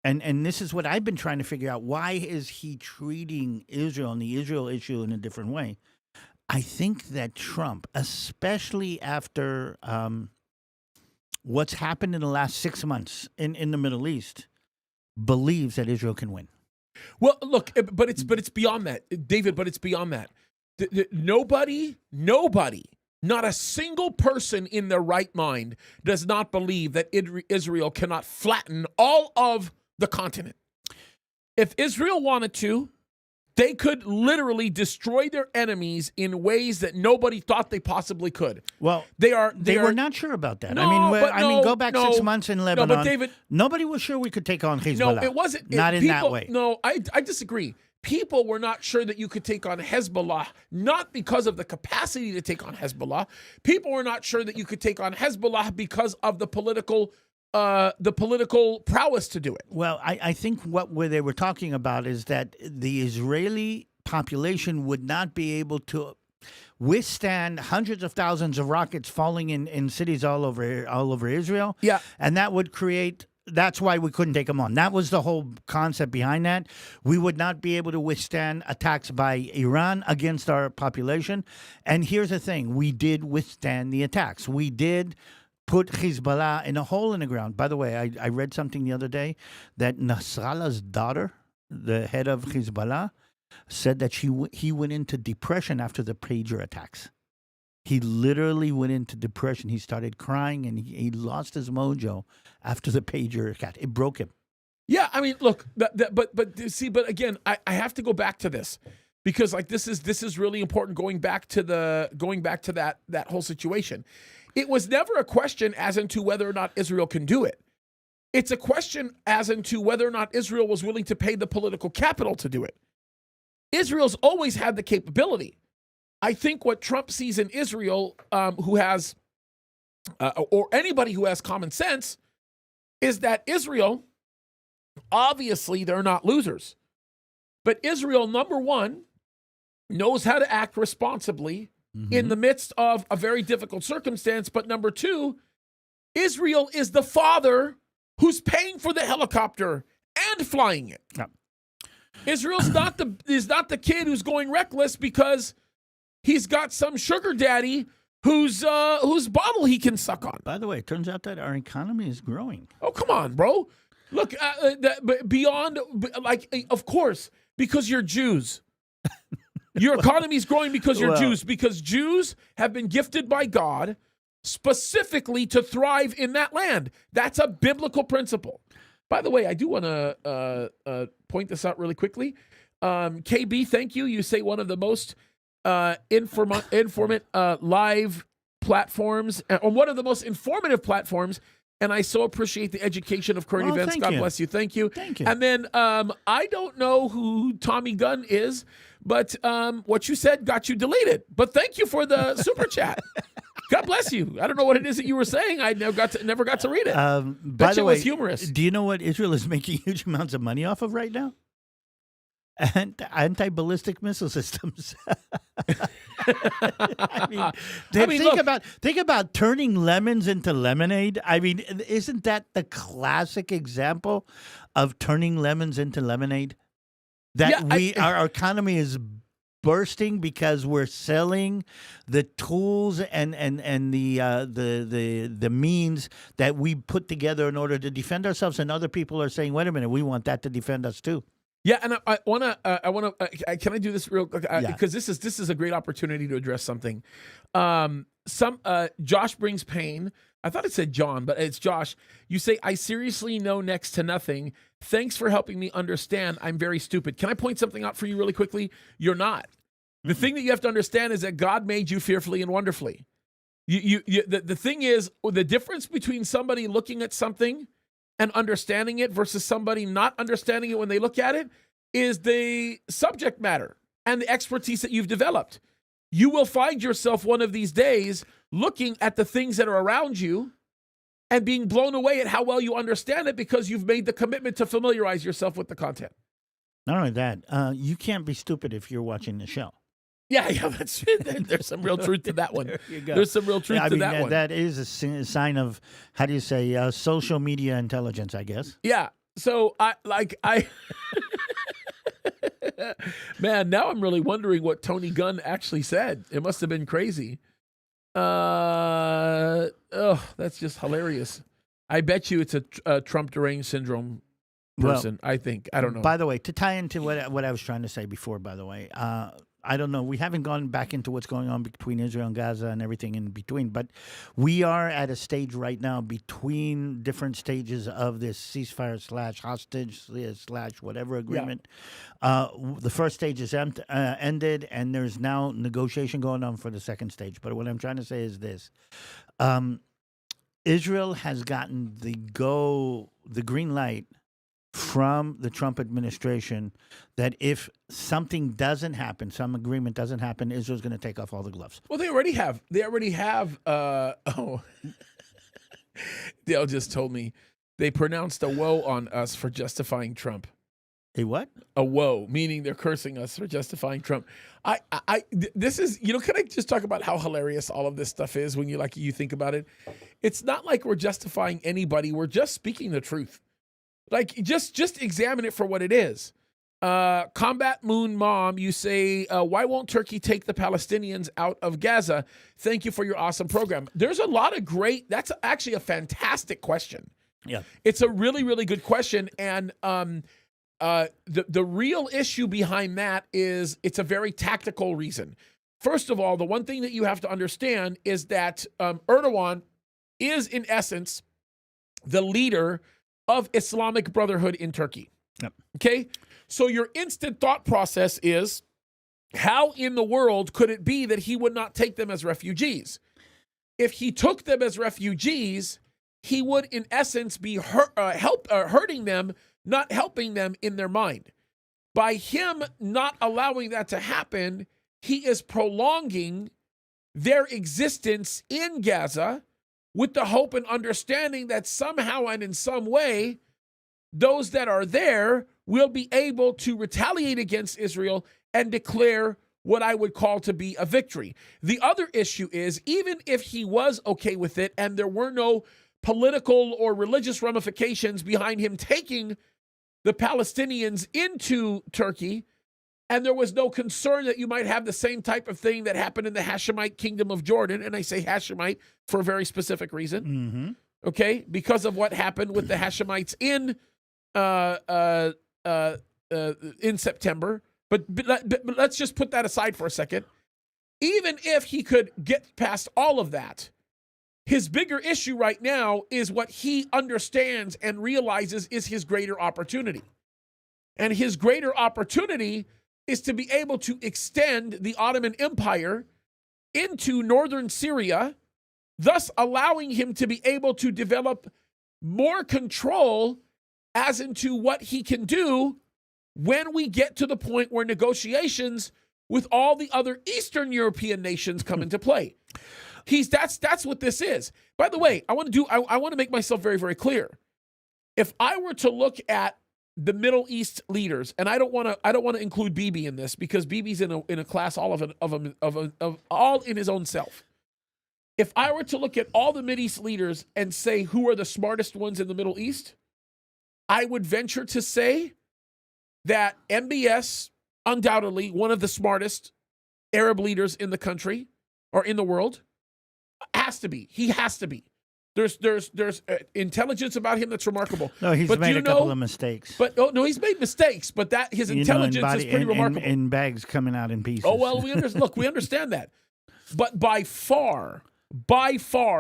and this is what I've been trying to figure out, why is he treating Israel and the Israel issue in a different way? I think that Trump, especially after what's happened in the last 6 months in the Middle East, believes that Israel can win. Well, look, but it's beyond that, David. But it's beyond that. Nobody, not a single person in their right mind does not believe that Israel cannot flatten all of the continent. If Israel wanted to, they could literally destroy their enemies in ways that nobody thought they possibly could. Well, they were not sure about that. No, go back 6 months in Lebanon. No, but David, nobody was sure we could take on Hezbollah. No, it wasn't. Not in that way. No, I disagree. People were not sure that you could take on Hezbollah, not because of the capacity to take on Hezbollah. People were not sure that you could take on Hezbollah because of the political prowess to do it. Well, I think what they were talking about is that the Israeli population would not be able to withstand hundreds of thousands of rockets falling in cities all over Israel. Yeah. And that would create... That's why we couldn't take them on. That was the whole concept behind that. We would not be able to withstand attacks by Iran against our population. And here's the thing. We did withstand the attacks. We did put Hezbollah in a hole in the ground. By the way, I read something the other day that Nasrallah's daughter, the head of Hezbollah, said that he went into depression after the pager attacks. He literally went into depression. He started crying, and he lost his mojo after the pager attack. It broke him. Yeah, I mean, look, but again, I have to go back to this because like this is really important. Going back to that whole situation, it was never a question as into whether or not Israel can do it. It's a question as into whether or not Israel was willing to pay the political capital to do it. Israel's always had the capability. I think what Trump sees in Israel, who has, or anybody who has common sense, is that Israel, obviously, they're not losers. But Israel, number one, knows how to act responsibly in the midst of a very difficult circumstance. But number two, Israel is the father who's paying for the helicopter and flying it. Yeah. Israel's not the kid who's going reckless because he's got some sugar daddy whose bottle he can suck on. By the way, it turns out that our economy is growing. Oh, come on, bro. Look, beyond, like, of course, because you're Jews. Your economy is growing because you're Jews, because Jews have been gifted by God specifically to thrive in that land. That's a biblical principle. By the way, I do want to point this out really quickly. KB, thank you. You say one of the most informant live platforms, or one of the most informative platforms. And I so appreciate the education of current events. God bless you. Thank you. Thank you. And then I don't know who Tommy Gunn is, but what you said got you deleted. But thank you for the super chat. God bless you. I don't know what it is that you were saying. I never got to read it. By the way, was humorous. Do you know what Israel is making huge amounts of money off of right now? Anti-ballistic missile systems. Think about turning lemons into lemonade. I mean, isn't that the classic example of turning lemons into lemonade? That our economy is bursting because we're selling the tools and the means that we put together in order to defend ourselves, and other people are saying, "Wait a minute, we want that to defend us too." Yeah, and I want to. Can I do this real quick? Because this is a great opportunity to address something. Josh brings pain. I thought it said John, but it's Josh. You say, "I seriously know next to nothing. Thanks for helping me understand. I'm very stupid." Can I point something out for you really quickly? You're not. The thing that you have to understand is that God made you fearfully and wonderfully. The thing is, the difference between somebody looking at something and understanding it versus somebody not understanding it when they look at it is the subject matter and the expertise that you've developed. You will find yourself one of these days looking at the things that are around you and being blown away at how well you understand it because you've made the commitment to familiarize yourself with the content. Not only that, you can't be stupid if you're watching the show. Yeah, there's some real truth to that one. There's some real truth to that one. That is a sign of, how do you say, social media intelligence, I guess. Yeah. So man, now I'm really wondering what Tony Gunn actually said. It must have been crazy. That's just hilarious. I bet you it's a Trump deranged syndrome person. Well, I think. I don't know. By the way, to tie into what I was trying to say before, by the way, I don't know. We haven't gone back into what's going on between Israel and Gaza and everything in between, but we are at a stage right now between different stages of this ceasefire / hostage / whatever agreement. Yeah. The first stage is ended, and there's now negotiation going on for the second stage. But what I'm trying to say is this. Israel has gotten the green light from the Trump administration that if something doesn't happen, some agreement doesn't happen, Israel's going to take off all the gloves. Well, they already have. Dale just told me they pronounced a woe on us for justifying Trump. A what? A woe, meaning they're cursing us for justifying Trump. This is, can I just talk about how hilarious all of this stuff is when you think about it? It's not like we're justifying anybody. We're just speaking the truth. Like, just examine it for what it is. Combat Moon Mom, you say, why won't Turkey take the Palestinians out of Gaza? Thank you for your awesome program. There's a lot of that's actually a fantastic question. Yeah. It's a really, really good question. And the real issue behind that is it's a very tactical reason. First of all, the one thing that you have to understand is that Erdogan is, in essence, the leader of Islamic Brotherhood in Turkey. Yep. Okay? So your instant thought process is, how in the world could it be that he would not take them as refugees? If he took them as refugees, he would, in essence, be hurting them, not helping them in their mind. By him not allowing that to happen, he is prolonging their existence in Gaza with the hope and understanding that somehow and in some way, those that are there will be able to retaliate against Israel and declare what I would call to be a victory. The other issue is, even if he was okay with it and there were no political or religious ramifications behind him taking the Palestinians into Turkey, and there was no concern that you might have the same type of thing that happened in the Hashemite kingdom of Jordan, and I say Hashemite for a very specific reason, okay, because of what happened with the Hashemites in September. But let's just put that aside for a second. Even if he could get past all of that, his bigger issue right now is what he understands and realizes is his greater opportunity. And his greater opportunity is to be able to extend the Ottoman Empire into northern Syria thus allowing him to be able to develop more control as into what he can do when we get to the point where negotiations with all the other Eastern European nations come into play. That's what this is. By the way, I want to make myself very, very clear. If I were to look at the Middle East leaders, and I don't want to include Bibi in this because Bibi's in a class all all in his own self. If I were to look at all the Middle East leaders and say who are the smartest ones in the Middle East, I would venture to say that MBS, undoubtedly one of the smartest Arab leaders in the country or in the world, has to be. He has to be. There's intelligence about him that's remarkable. No, he's made a couple of mistakes. But he's made mistakes. But that his intelligence is pretty remarkable. In bags coming out in pieces. Oh well, we understand that. But by far,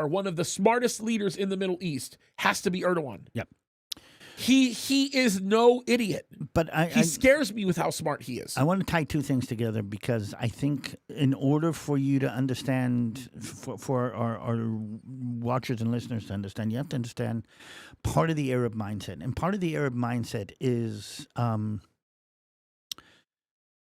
one of the smartest leaders in the Middle East has to be Erdogan. Yep. He is no idiot. But he scares me with how smart he is. I want to tie two things together because I think in order for you to understand, for our watchers and listeners to understand, you have to understand part of the Arab mindset. And part of the Arab mindset is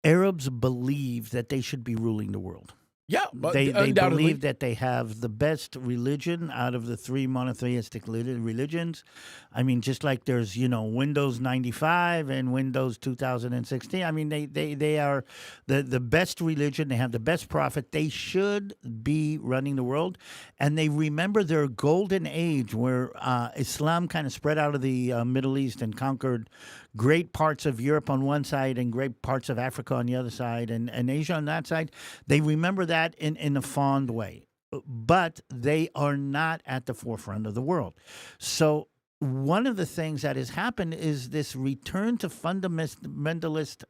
Arabs believe that they should be ruling the world. Yeah, but they undoubtedly believe that they have the best religion out of the three monotheistic religions. I mean, just like there's, Windows 95 and Windows 2016. I mean, they are the best religion. They have the best prophet. They should be running the world. And they remember their golden age where Islam kind of spread out of the Middle East and conquered great parts of Europe on one side and great parts of Africa on the other side and Asia on that side. They remember that in a fond way, but they are not at the forefront of the world. So one of the things that has happened is this return to fundamentalist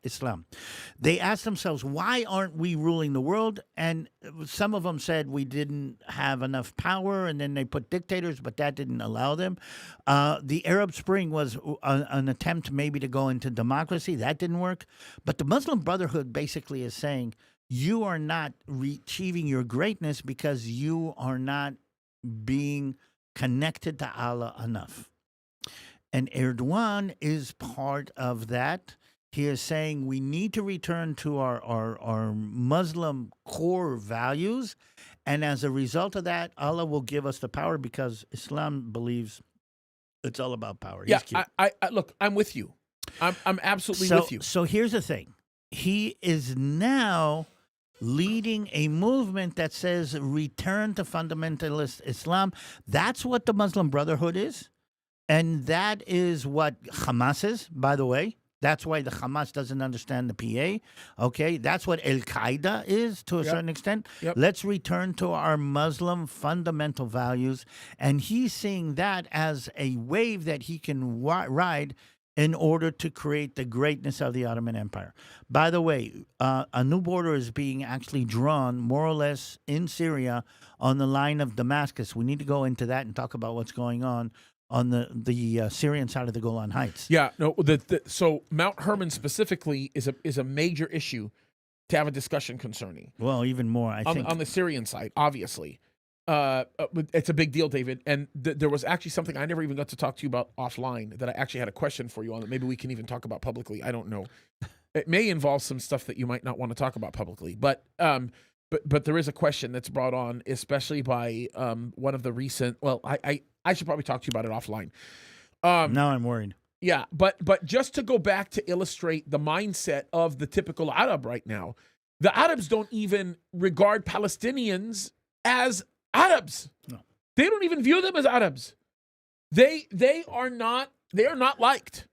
Islam. They asked themselves, why aren't we ruling the world? And some of them said we didn't have enough power, and then they put dictators, but that didn't allow them. The Arab Spring was an attempt maybe to go into democracy. That didn't work. But the Muslim Brotherhood basically is saying, you are not achieving your greatness because you are not being connected to Allah enough. And Erdogan is part of that. He is saying we need to return to our Muslim core values. And as a result of that, Allah will give us the power because Islam believes it's all about power. Yeah, I look, I'm with you. I'm absolutely with you. So here's the thing. He is now leading a movement that says return to fundamentalist Islam. That's what the Muslim Brotherhood is. And that is what Hamas is, by the way. That's why the Hamas doesn't understand the PA. Okay, that's what Al-Qaeda is to a certain extent. Yep. Let's return to our Muslim fundamental values. And he's seeing that as a wave that he can ride in order to create the greatness of the Ottoman Empire. By the way, a new border is being actually drawn more or less in Syria on the line of Damascus. We need to go into that and talk about what's going on the Syrian side of the Golan Heights. Yeah, no. So Mount Hermon specifically is a major issue to have a discussion concerning. Well, even more, I think. On the Syrian side, obviously. It's a big deal, David. And there was actually something I never even got to talk to you about offline that I actually had a question for you on that maybe we can even talk about publicly. I don't know. It may involve some stuff that you might not want to talk about publicly. But there is a question that's brought on, especially by one of the recent. Well, I should probably talk to you about it offline. Now I'm worried. Yeah, but just to go back to illustrate the mindset of the typical Arab right now, the Arabs don't even regard Palestinians as Arabs. No. They don't even view them as Arabs. They are not liked.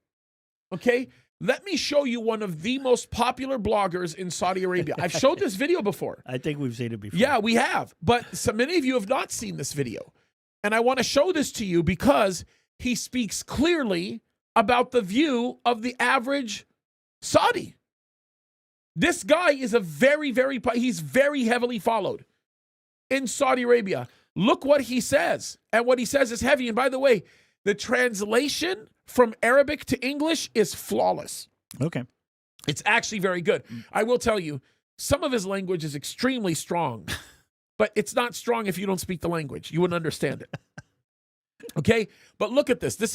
Okay? Let me show you one of the most popular bloggers in Saudi Arabia. I've showed this video before. I think we've seen it before. Yeah, we have. But so many of you have not seen this video. And I want to show this to you because he speaks clearly about the view of the average Saudi. This guy is he's very heavily followed in Saudi Arabia. Look what he says. And what he says is heavy. And by the way, the translation from Arabic to English is flawless. Okay. It's actually very good. I will tell you, some of his language is extremely strong. but it's not strong if you don't speak the language. You wouldn't understand it. Okay, but look at this. This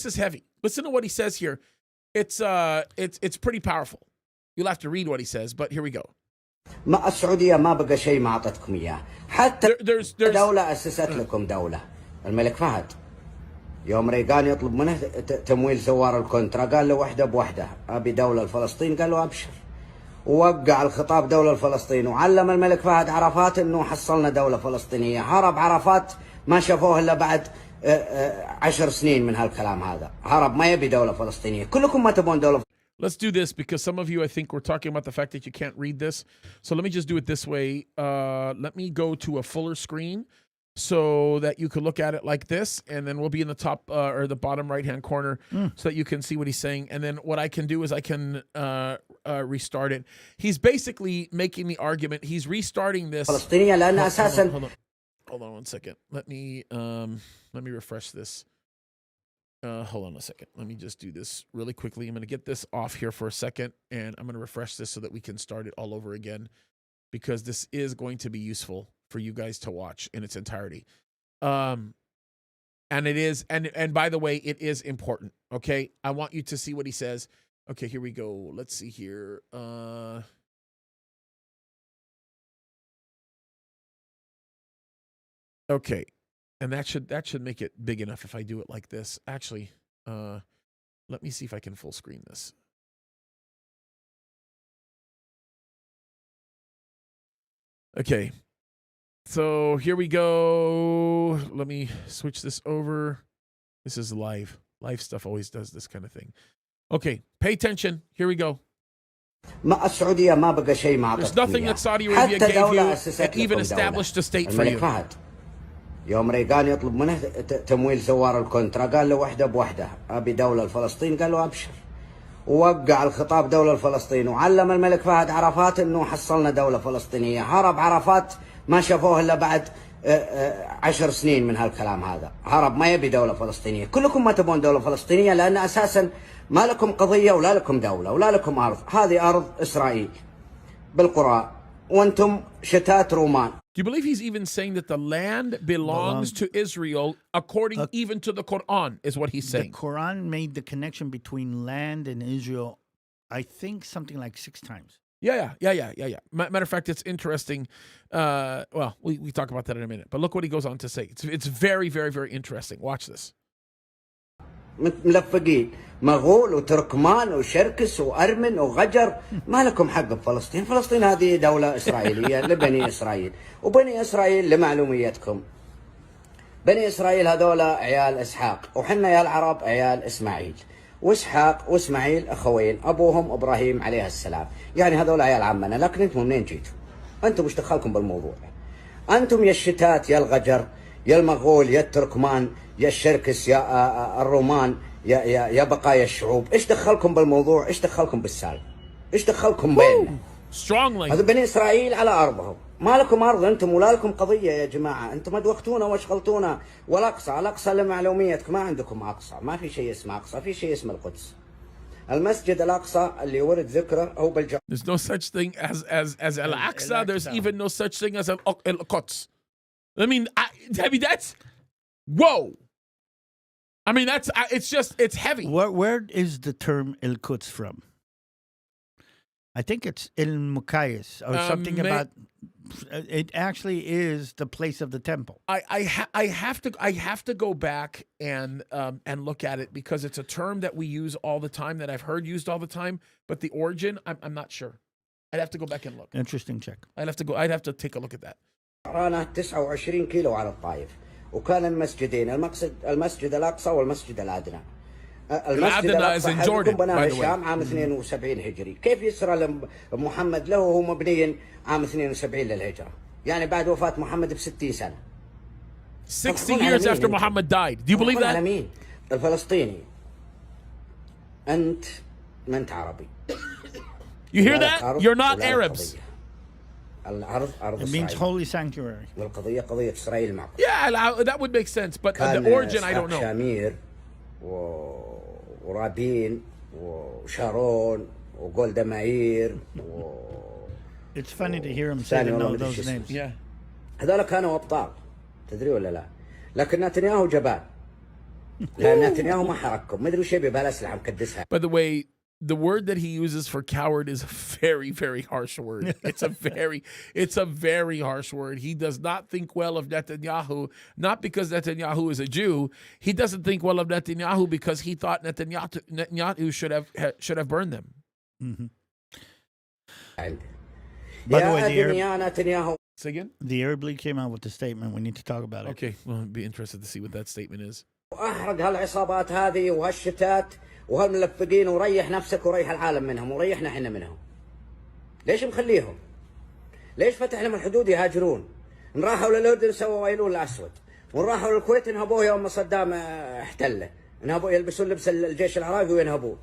is heavy. Listen to what he says here. It's pretty powerful. You'll have to read what he says, but here we go. ما السعودية ما بقى شيء ما أعطتكم إياه حتى There's دولة أسست لكم دولة الملك فهد يوم ريغان يطلب منه تمويل زوار الكونترا قال له وحدة بوحدة أبي دولة لفلسطين قال له أبشر ووقع الخطاب دولة لفلسطين وعلم الملك فهد عرفات إنه حصلنا دولة فلسطينية هرب عرفات ما شافوه إلا بعد 10 سنين من هالكلام هذا هرب ما يبي دولة فلسطينية كلكم ما تبون دولة. Let's do this because some of you, I think, were talking about the fact that you can't read this. So let me just do it this way. Let me go to a fuller screen so that you could look at it like this, and then we'll be in the top or the bottom right-hand corner so that you can see what he's saying. And then what I can do is I can restart it. He's basically making the argument. He's restarting this. Hold on one second. Let me refresh this. Hold on a second. Let me just do this really quickly. I'm going to get this off here for a second, and I'm going to refresh this so that we can start it all over again, because this is going to be useful for you guys to watch in its entirety. And it is, and by the way, it is important. Okay, I want you to see what he says. Okay, here we go. Let's see here. Okay. And that should make it big enough if I do it like this. Actually, let me see if I can full screen this. Okay. So here we go. Let me switch this over. This is live. Live stuff always does this kind of thing. Okay, pay attention. Here we go. There's nothing that Saudi Arabia gave you that even established a state for you. يوم ريغان يطلب منه تمويل زوار الكونترا قال له وحدة بوحدة أبي دولة لفلسطين قال له أبشر ووقع الخطاب دولة لفلسطين وعلم الملك فهد عرفات إنه حصلنا دولة فلسطينية هرب عرفات ما شافوه إلا بعد 10 سنين من هالكلام هذا هرب ما يبي دولة فلسطينية كلكم ما تبون دولة فلسطينية لأن أساسا ما لكم قضية ولا لكم دولة ولا لكم أرض هذه أرض إسرائيل بالقرى وأنتم شتات رومان. Do you believe he's even saying that the land belongs to Israel according even to the Quran, is what he's saying? The Quran made the connection between land and Israel, I think something like 6 times. Yeah. Matter of fact, it's interesting. Well, we talk about that in a minute. But look what he goes on to say. It's very, very, very interesting. Watch this. ملفقين مغول وتركمان وشركس وأرمن وغجر ما لكم حق بفلسطين فلسطين هذه دولة إسرائيلية لبني إسرائيل وبني إسرائيل لمعلوميتكم بني إسرائيل هذولا عيال إسحاق وحنا يا العرب عيال إسماعيل وإسحاق وإسماعيل أخوين أبوهم إبراهيم عليه السلام يعني هذولا عيال عمنا لكن أنتم منين جيتوا أنتم مش دخلكم بالموضوع أنتم يا الشتات يا الغجر يا المغول يا التركمان يا الشركس يا الرومان يا بقايا الشعوب ايش دخلكم بالموضوع ايش دخلكم بالسالفه ايش دخلكم بيننا هذا بني اسرائيل على ارضهم ما لكم ارض انتم ولا لكم قضيه يا جماعه انتم ادوختونا واشغلتونا والاقصى الاقصى لمعلوميتكم ما عندكم اقصى ما في شيء اسمه اقصى في شيء اسمه القدس المسجد الاقصى اللي ورد ذكره هو There's no such thing as Al-Aqsa. There's even no such thing as Al-Quds. I mean that's whoa. I mean, it's heavy. Where is the term El-Quds from? I think it's El-Mukayis or something about. It actually is the place of the temple. I have to go back and look at it because it's a term that we use all the time that I've heard used all the time, but the origin I'm not sure. I'd have to go back and look. Interesting check. I'd have to take a look at that. رانا 29 كيلو على الطائف وكان المسجدين المسجد الأقصى والمسجد الأدنى المسجد الأقصى حدكم بناه الشام عام 72 هجري كيف يسرى محمد له وهو مبني عام 72 للهجرة يعني بعد وفاة محمد ب60 سنة 60 years after Muhammad died. Do you believe that? مين الفلسطيني أنت ما أنت عربي You hear that? You're not Arabs. It means holy sanctuary. والقضية قضية إسرائيل معكم. Yeah, that would make sense, but the origin I don't know. شامير ورابين وشارون وجولدا مائير It's funny to hear him say to know those names. Yeah. هذول كانوا أبطال تدري ولا لا؟ لكن نتنياهو جبان. لا نتنياهو ما حرككم، ما ادري وش يبي بالأسلحة مكدسها. By the way, the word that he uses for coward is a very, very harsh word. It's a very harsh word. He does not think well of Netanyahu, not because Netanyahu is a Jew. He doesn't think well of Netanyahu because he thought Netanyahu should have burned them. Mm-hmm. By the way, Say again? The Arab League came out with a statement. We need to talk about it. Okay, well, I'd be interested to see what that statement is. أحرق هالعصابات هذه وهالشتات وهالملفقين وريح نفسك وريح العالم منهم وريحنا احنا منهم. ليش مخليهم؟ ليش فتح لهم الحدود يهاجرون؟ إن راحوا للأردن سووا ويلول الأسود، وإن راحوا للكويت انهبوه يوم صدام احتله، انهبوا يلبسون لبس الجيش العراقي وينهبوه.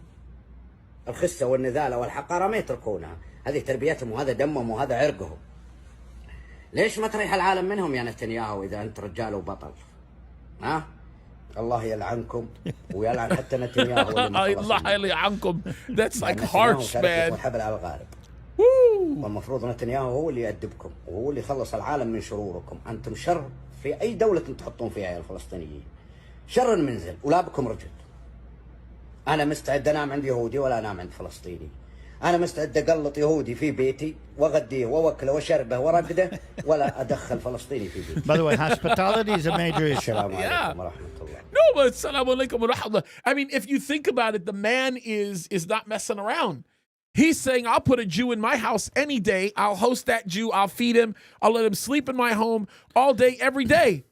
الخسة والنذالة والحقارة ما يتركونها، هذه تربيتهم وهذا دمهم وهذا عرقهم. ليش ما تريح العالم منهم يا نتنياهو إذا أنت رجال وبطل؟ ها؟ الله يلعنكم ويلعن حتى نتنياهو. الله يلعنكم. That's like harsh, man. والحبل على الغارب. والمفروض نتنياهو هو اللي يأدبكم وهو اللي يخلص العالم من شروركم. أنتم شر في أي دولة تحطون فيها يا الفلسطينيين. شر منزل ولا بكم رجل. أنا مستعد أنام عند يهودي ولا أنام عند فلسطيني. أنا مستعد أقلط يهودي في بيتي وأغديه وأوكله وشربه ورقده ولا أدخل فلسطيني في بيتي. By the way, hospitality is a major issue. السلام عليكم ورحمة الله. No, but assalamu alaikum wa rahmatullah. I mean, if you think about it, the man is not messing around. He's saying, I'll put a Jew in my house any day. I'll host that Jew. I'll feed him. I'll let him sleep in my home all day, every day.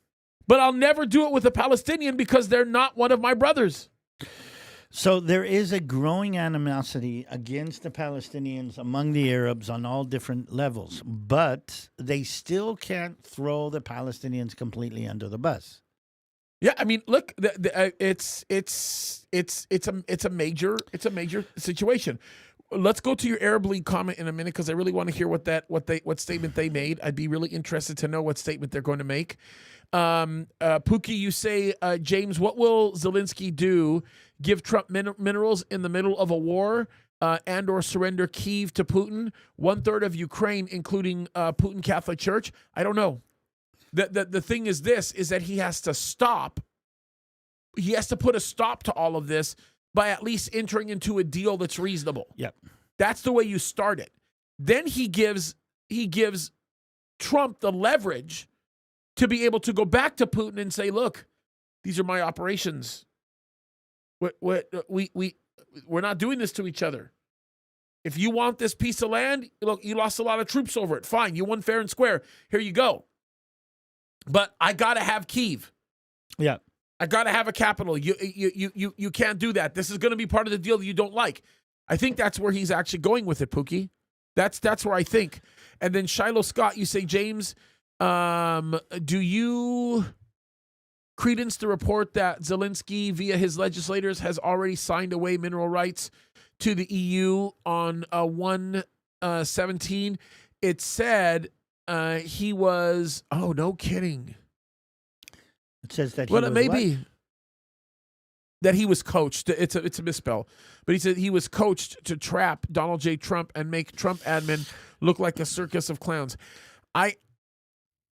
But I'll never do it with a Palestinian because they're not one of my brothers. So there is a growing animosity against the Palestinians among the Arabs on all different levels, but they still can't throw the Palestinians completely under the bus. Yeah, I mean, look, it's a major situation. Let's go to your Arab League comment in a minute because I really want to hear what statement they made. I'd be really interested to know what statement they're going to make. Pookie, you say, James, what will Zelensky do? Give Trump minerals in the middle of a war and or surrender Kyiv to Putin? 1/3 of Ukraine, including Putin Catholic Church? I don't know. The thing is this, is that he has to stop. He has to put a stop to all of this by at least entering into a deal that's reasonable. Yep. That's the way you start it. Then he gives Trump the leverage to be able to go back to Putin and say, look, these are my operations. We're not doing this to each other. If you want this piece of land, look, you lost a lot of troops over it. Fine, you won fair and square. Here you go. But I gotta have Kyiv. Yeah. I gotta have a capital. You can't do that. This is gonna be part of the deal that you don't like. I think that's where he's actually going with it, Pookie. That's where I think. And then Shiloh Scott, you say, James, do you credence the report that Zelensky, via his legislators, has already signed away mineral rights to the EU on 1/17? It said he was. Oh, no kidding. It says that. Well, it may be that he was coached. It's a misspell, but he said he was coached to trap Donald J. Trump and make Trump admin look like a circus of clowns.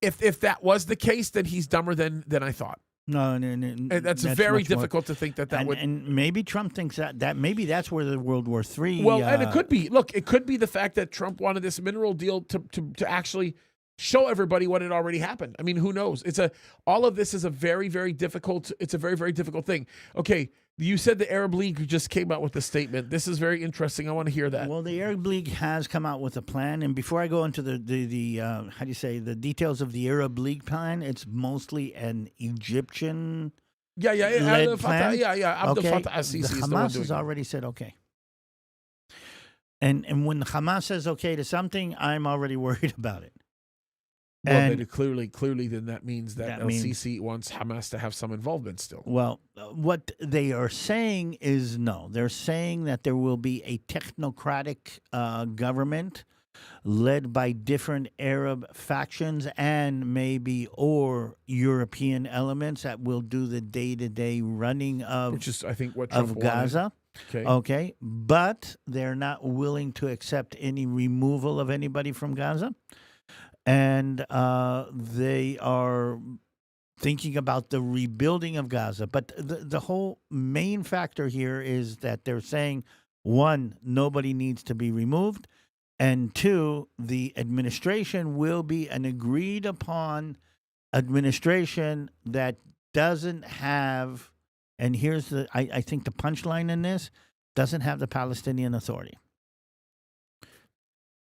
If that was the case, then he's dumber than I thought. No. And that's very difficult to think that would. And maybe Trump thinks that maybe that's where the World War III. Well, and it could be. Look, it could be the fact that Trump wanted this mineral deal to actually show everybody what had already happened. I mean, who knows? All of this is a very, very difficult. It's a very, very difficult thing. Okay, you said the Arab League just came out with a statement. This is very interesting. I want to hear that. Well, the Arab League has come out with a plan, and before I go into the how do you say, the details of the Arab League plan, it's mostly an Egyptian led plan. Abdel Okay, Fattah al-Sisi is the the one Hamas doing has it. already said okay. And when the Hamas says okay to something, I'm already worried about it. Well, And- then clearly, then that means that That means- El-Sisi wants Hamas to have some involvement still. Well, what they are saying is no. They're saying that there will be a technocratic government led by different Arab factions and maybe or European elements that will do the day-to-day running Which is, I think, what Trump of wanted. Gaza. Okay. Okay, but they're not willing to accept any removal of anybody from Gaza. and they are thinking about the rebuilding of Gaza. But the whole main factor here is that they're saying, one, nobody needs to be removed, and two, the administration will be an agreed upon administration that doesn't have, and here's I think the punchline in this, doesn't have the Palestinian Authority.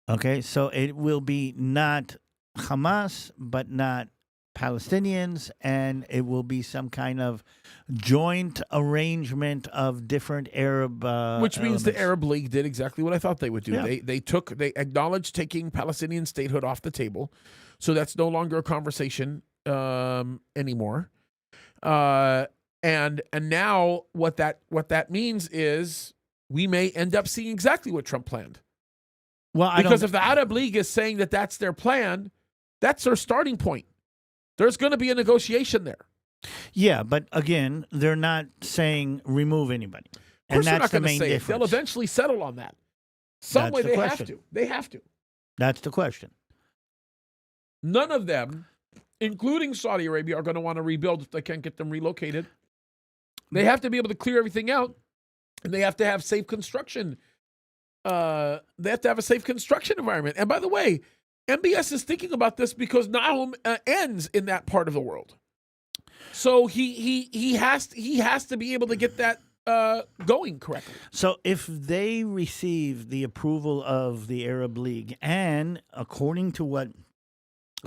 Okay, so it will be not Hamas, but not Palestinians, and it will be some kind of joint arrangement of different Arab Which means elements. the Arab League did exactly what I thought they would do. Yeah. They acknowledged taking Palestinian statehood off the table, so that's no longer a conversation anymore. And now what that means is we may end up seeing exactly what Trump planned. Well, Because if the Arab League is saying that that's their plan, that's their starting point. There's going to be a negotiation there. Yeah, but again, they're not saying remove anybody. Of And course, they're that's not the going to main say it. difference. They'll eventually settle on that. Some That's way the they question. have to. They have to. That's the question. None of them, including Saudi Arabia, are going to want to rebuild if they can't get them relocated. They have to be able to clear everything out, and they have to have safe construction. They have to have a safe construction environment. And by the way, MBS is thinking about this because Nahum ends in that part of the world. So he has to be able to get that going correctly. So if they receive the approval of the Arab League, and according to what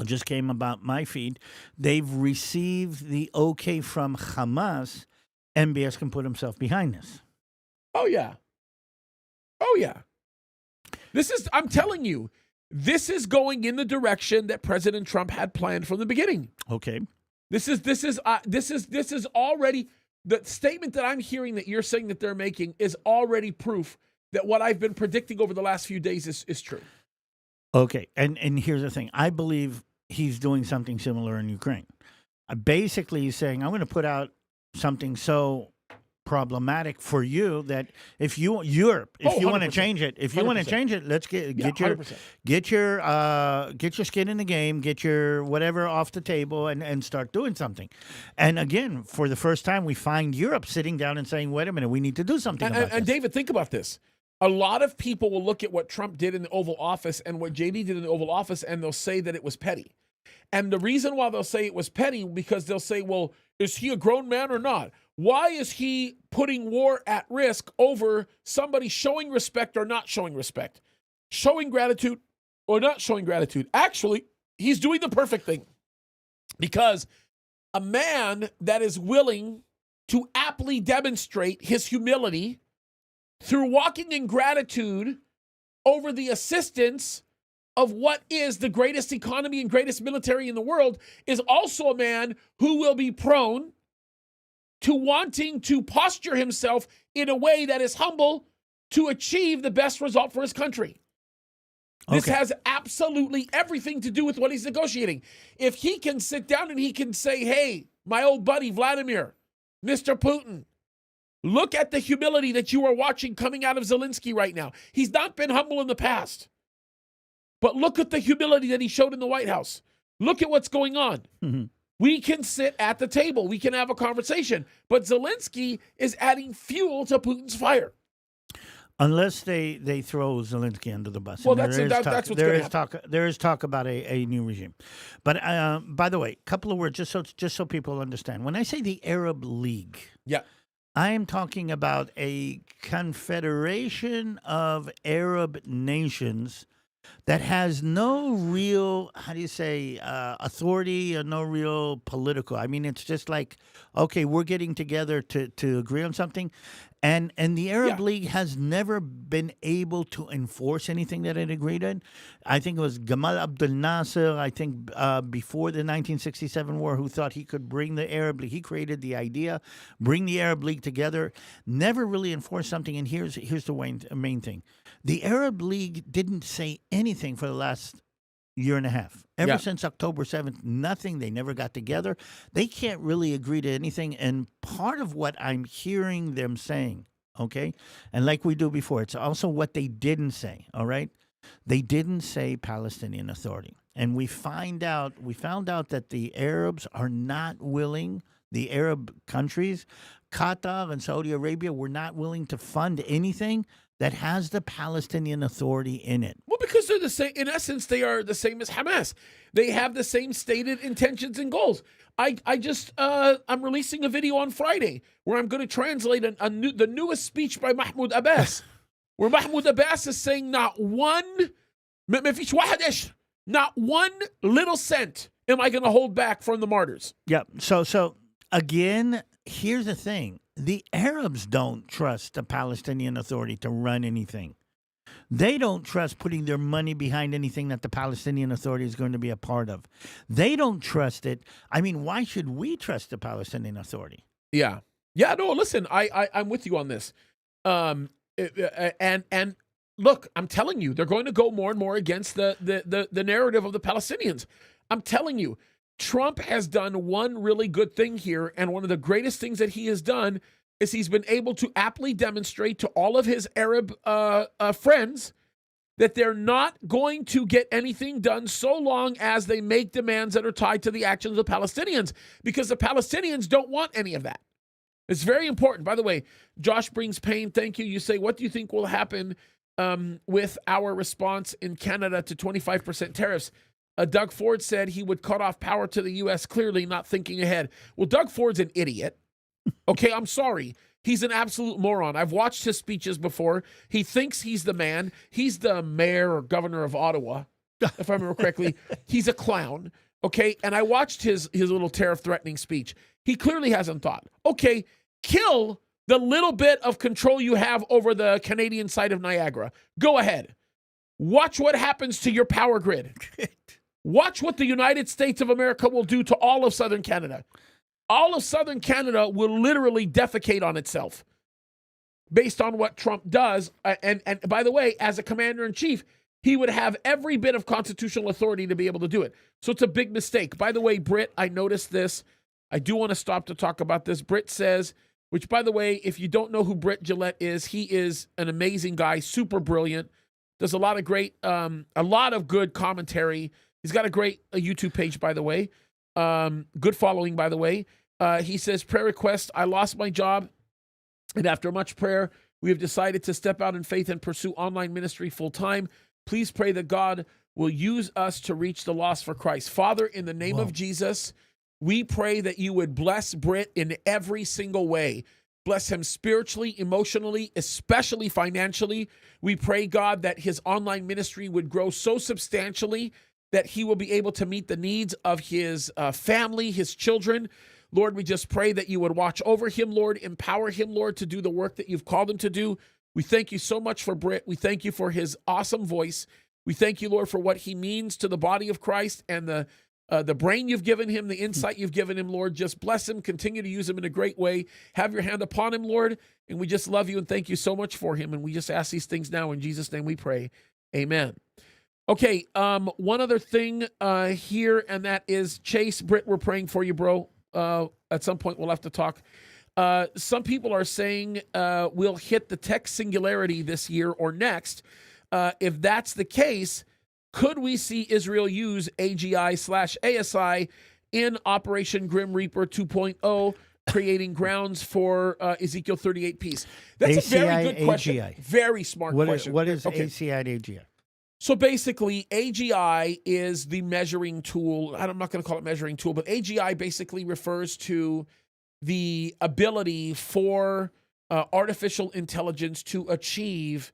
just came about my feed, they've received the okay from Hamas, MBS can put himself behind this. Oh yeah. I'm telling you, this is going in the direction that President Trump had planned from the beginning. Okay. This is already the statement that I'm hearing that you're saying that they're making is already proof that what I've been predicting over the last few days is true. Okay. And here's the thing. I believe he's doing something similar in Ukraine. Basically, he's saying, I'm going to put out something so problematic for you that if you want to 100%. change it, let's get your skin in the game, get your whatever off the table, and start doing something. And again, for the first time, we find Europe sitting down and saying, wait a minute, we need to do something about this. And David, think about this. A lot of people will look at what Trump did in the Oval Office and what JD did in the Oval Office, and they'll say that it was petty. And the reason why they'll say it was petty, because they'll say, well, is he a grown man or not? Why is he putting war at risk over somebody showing respect or not showing respect? Showing gratitude or not showing gratitude? Actually, he's doing the perfect thing. Because a man that is willing to aptly demonstrate his humility through walking in gratitude over the assistance of what is the greatest economy and greatest military in the world is also a man who will be prone to wanting to posture himself in a way that is humble to achieve the best result for his country. This has absolutely everything to do with what he's negotiating. If he can sit down and he can say, hey, my old buddy Vladimir, Mr. Putin, look at the humility that you are watching coming out of Zelensky right now. He's not been humble in the past. But look at the humility that he showed in the White House. Look at what's going on. Mm-hmm. We can sit at the table. We can have a conversation. But Zelensky is adding fuel to Putin's fire. Unless they throw Zelensky under the bus. Well, And that's what's going to happen. There is talk about a new regime. But by the way, a couple of words just so people understand. When I say the Arab League, Yeah. I am talking about a confederation of Arab nations that has no real, authority or no real political. I mean, it's just like, okay, we're getting together to agree on something. And the Arab League has never been able to enforce anything that it agreed on. I think it was Gamal Abdel Nasser, before the 1967 war, who thought he could bring the Arab League. He created the idea, bring the Arab League together, never really enforced something. And here's the main thing. The Arab League didn't say anything for the last year and a half. Ever since October 7th, nothing. They never got together. They can't really agree to anything. And part of what I'm hearing them saying, okay, and like we do before, it's also what they didn't say, all right? They didn't say Palestinian Authority. and we found out that the Arabs are not willing. The Arab countries, Qatar and Saudi Arabia, were not willing to fund anything that has the Palestinian Authority in it. Well, because they're the same. In essence, they are the same as Hamas. They have the same stated intentions and goals. I'm releasing a video on Friday where I'm going to translate the newest speech by Mahmoud Abbas, where Mahmoud Abbas is saying not one little cent am I going to hold back from the martyrs. Yeah. So again, here's the thing. The Arabs don't trust the Palestinian Authority to run anything. They don't trust putting their money behind anything that the Palestinian Authority is going to be a part of. They don't trust it. I mean, why should we trust the Palestinian Authority? Yeah. No, listen, I'm with you on this. And look, I'm telling you, they're going to go more and more against the narrative of the Palestinians. I'm telling you, Trump has done one really good thing here, and one of the greatest things that he has done is he's been able to aptly demonstrate to all of his Arab friends that they're not going to get anything done so long as they make demands that are tied to the actions of the Palestinians, because the Palestinians don't want any of that. It's very important. By the way, Josh brings pain. Thank you. You say, what do you think will happen with our response in Canada to 25% tariffs? Doug Ford said he would cut off power to the U.S., clearly not thinking ahead. Well, Doug Ford's an idiot. Okay, I'm sorry. He's an absolute moron. I've watched his speeches before. He thinks he's the man. He's the mayor or governor of Ottawa, if I remember correctly. He's a clown, okay? And I watched his little tariff-threatening speech. He clearly hasn't thought, okay, kill the little bit of control you have over the Canadian side of Niagara. Go ahead. Watch what happens to your power grid. Watch what the United States of America will do to all of Southern Canada. All of Southern Canada will literally defecate on itself based on what Trump does. And by the way, as a commander-in-chief, he would have every bit of constitutional authority to be able to do it. So it's a big mistake. By the way, Britt, I noticed this. I do want to stop to talk about this. Britt says, which, by the way, if you don't know who Britt Gillette is, he is an amazing guy, super brilliant, does a lot of good commentary. He's got a great YouTube page, by the way. Good following, by the way. He says, prayer request, I lost my job, and after much prayer, we have decided to step out in faith and pursue online ministry full-time. Please pray that God will use us to reach the lost for Christ. Father, in the name of Jesus, we pray that you would bless Britt in every single way. Bless him spiritually, emotionally, especially financially. We pray, God, that his online ministry would grow so substantially that he will be able to meet the needs of his family, his children. Lord, we just pray that you would watch over him, Lord, empower him, Lord, to do the work that you've called him to do. We thank you so much for Britt. We thank you for his awesome voice. We thank you, Lord, for what he means to the body of Christ and the brain you've given him, the insight you've given him, Lord. Just bless him. Continue to use him in a great way. Have your hand upon him, Lord. And we just love you and thank you so much for him. And we just ask these things now in Jesus' name we pray. Amen. Okay, one other thing here, and that is Chase, Britt, we're praying for you, bro. At some point we'll have to talk. Some people are saying we'll hit the tech singularity this year or next. If that's the case, could we see Israel use AGI/ASI in Operation Grim Reaper 2.0, creating grounds for Ezekiel 38 peace? That's a very good question. AGI. Very smart question. What is ACI and AGI? So basically, AGI is the measuring tool. I'm not going to call it measuring tool, but AGI basically refers to the ability for artificial intelligence to achieve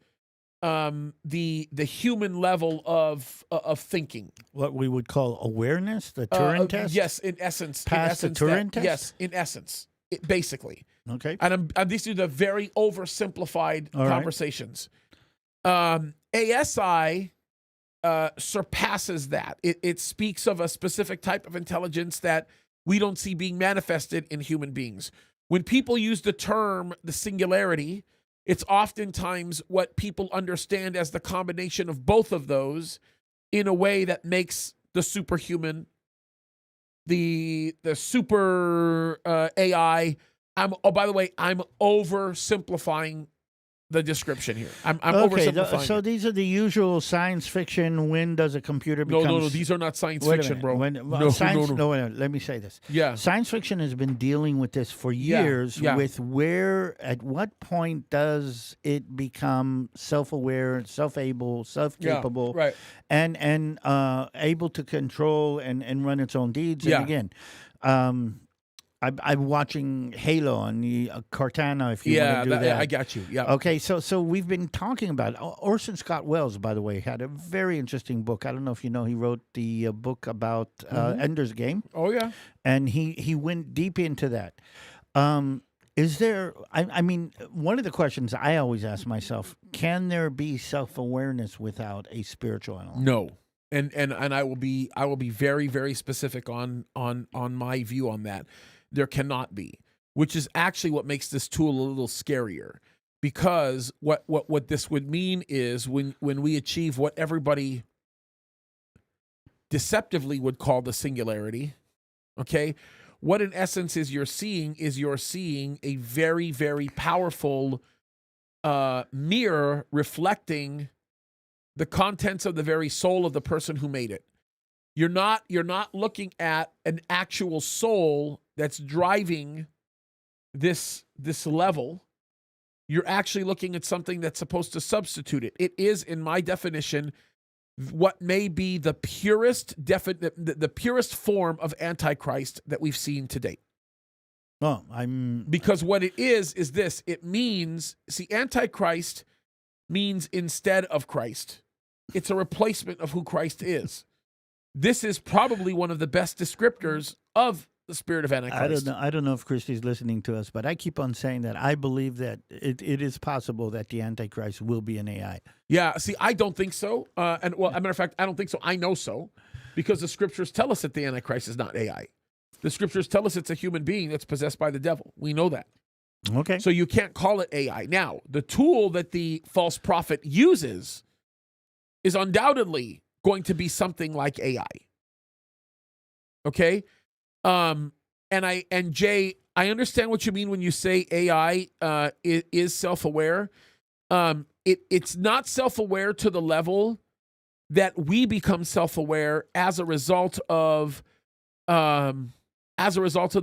the human level of thinking. What we would call awareness, the Turing test? Yes, in essence. Past the Turing test? Yes, in essence, basically. Okay. And these are the very oversimplified conversations. ASI surpasses that. It speaks of a specific type of intelligence that we don't see being manifested in human beings. When people use the term the singularity, it's oftentimes what people understand as the combination of both of those in a way that makes the superhuman, the super AI. By the way, I'm oversimplifying the description here. I'm Okay, oversimplifying. so these are the usual science fiction. When does a computer become? No. These are not science Wait a fiction, minute. bro. When, science, no. wait a minute, let me say this. Yeah. Science fiction has been dealing with this for years. Yeah. With at what point does it become self-aware, self-able, self-capable, right. and able to control and run its own deeds? Yeah. And again, I'm watching Halo on the Cortana. If you want to do that, I got you. Yeah. Okay, so we've been talking about it. Orson Scott Wells, by the way, had a very interesting book. I don't know if you know, he wrote the book about Ender's Game, Oh yeah. and he went deep into that. Is there? I mean, one of the questions I always ask myself: can there be self-awareness without a spiritual element? No. And I will be very, very specific on my view on that. There cannot be, which is actually what makes this tool a little scarier, because what this would mean is when we achieve what everybody deceptively would call the singularity, okay, what in essence is you're seeing a very, very powerful mirror reflecting the contents of the very soul of the person who made it. You're not looking at an actual soul that's driving this level. You're actually looking at something that's supposed to substitute it. It is, in my definition, what may be the purest the purest form of Antichrist that we've seen to date. Oh, Because what it is this. It means, see, Antichrist means instead of Christ. It's a replacement of who Christ is. This is probably one of the best descriptors of the spirit of Antichrist. I don't know if Christy's listening to us, but I keep on saying that I believe that it is possible that the Antichrist will be an AI. Yeah, see, I don't think so. And well, as a matter of fact, I don't think so. I know so, because the scriptures tell us that the Antichrist is not AI. The scriptures tell us it's a human being that's possessed by the devil. We know that. Okay. So you can't call it AI. Now, the tool that the false prophet uses is undoubtedly going to be something like AI. Okay? And Jay, I understand what you mean when you say AI is self-aware. It's not self-aware to the level that we become self-aware as a result of the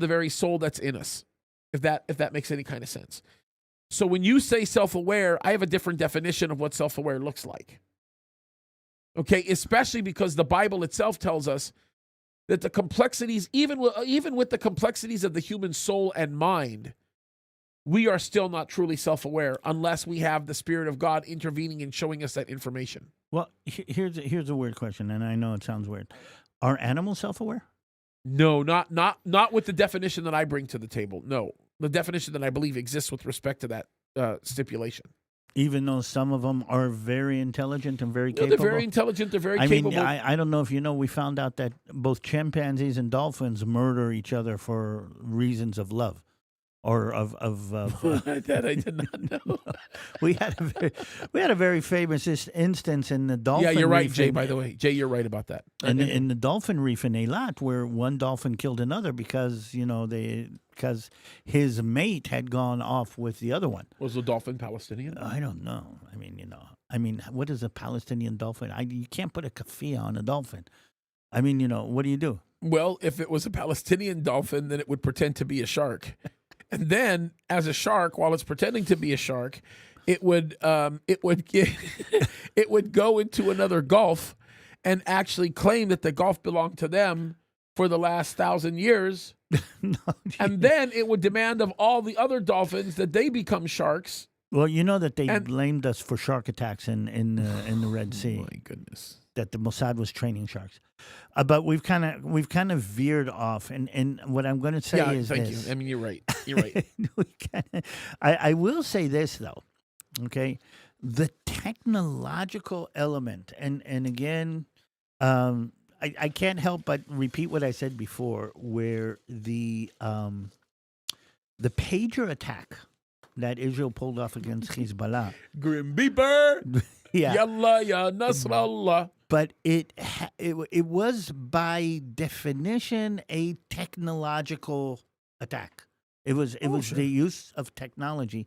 very soul that's in us. If that makes any kind of sense. So when you say self-aware, I have a different definition of what self-aware looks like. Okay, especially because the Bible itself tells us that the complexities, even with the complexities of the human soul and mind, we are still not truly self-aware unless we have the Spirit of God intervening and showing us that information. Well, here's a weird question, and I know it sounds weird. Are animals self-aware? No, not with the definition that I bring to the table. No, the definition that I believe exists with respect to that stipulation. Even though some of them are very intelligent and very capable? They're very intelligent. They're very capable. Mean, I don't know if you know, we found out that both chimpanzees and dolphins murder each other for reasons of love. Or of that I did not know. we had a very famous instance in the dolphin. Yeah, you're right, reef Jay. By the way, Jay, you're right about that. And in the dolphin reef in Eilat, where one dolphin killed another because his mate had gone off with the other one. Was the dolphin Palestinian? I don't know. I mean, what is a Palestinian dolphin? You can't put a kafia on a dolphin. I mean, what do you do? Well, if it was a Palestinian dolphin, then it would pretend to be a shark. And then, as a shark, while it's pretending to be a shark, it would it would go into another gulf and actually claim that the gulf belonged to them for the last 1,000 years. And then it would demand of all the other dolphins that they become sharks. Well, you know that they blamed us for shark attacks in the Red Sea. Oh my goodness. That the Mossad was training sharks, but we've kind of veered off. And what I'm going to say is thank this. you. I mean, you're right. You're right. I will say this though, okay, the technological element, and again, I can't help but repeat what I said before, where the pager attack that Israel pulled off against Hezbollah, Grim Beeper. Yeah. Yalla ya Nasrallah. But it was by definition a technological attack. It was sure. the use of technology,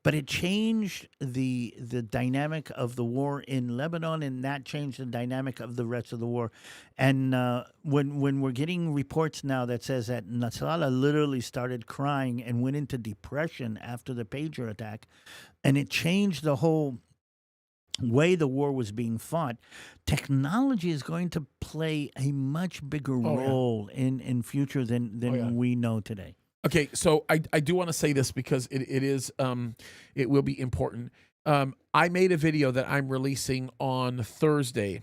but it changed the dynamic of the war in Lebanon, and that changed the dynamic of the rest of the war. And when we're getting reports now that says that Nasrallah literally started crying and went into depression after the pager attack, and it changed the whole way the war was being fought, technology is going to play a much bigger Oh, yeah. role in future than yeah. we know today. Okay, so I do want to say this because it will be important. I made a video that I'm releasing on Thursday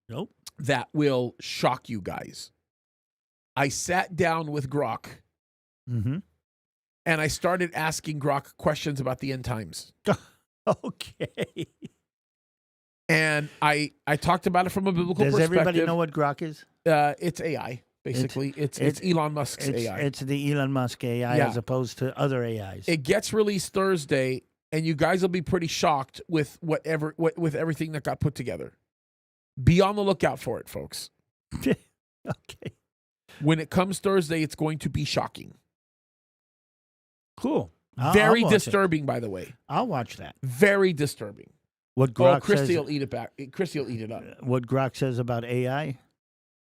Nope. that will shock you guys. I sat down with Grok Mm-hmm. and I started asking Grok questions about the end times. Okay. And I talked about it from a biblical Does perspective. everybody know what Grok is? It's AI, basically. It's Elon Musk's AI. It's the Elon Musk AI Yeah. as opposed to other AIs. It gets released Thursday, and you guys will be pretty shocked with with everything that got put together. Be on the lookout for it, folks. Okay. When it comes Thursday, it's going to be shocking. Cool. I'll Very watch it. disturbing, by the way. I'll watch that. Very disturbing. What Grok Christy says. will eat it back. Christy will eat it up. What Grok says about AI.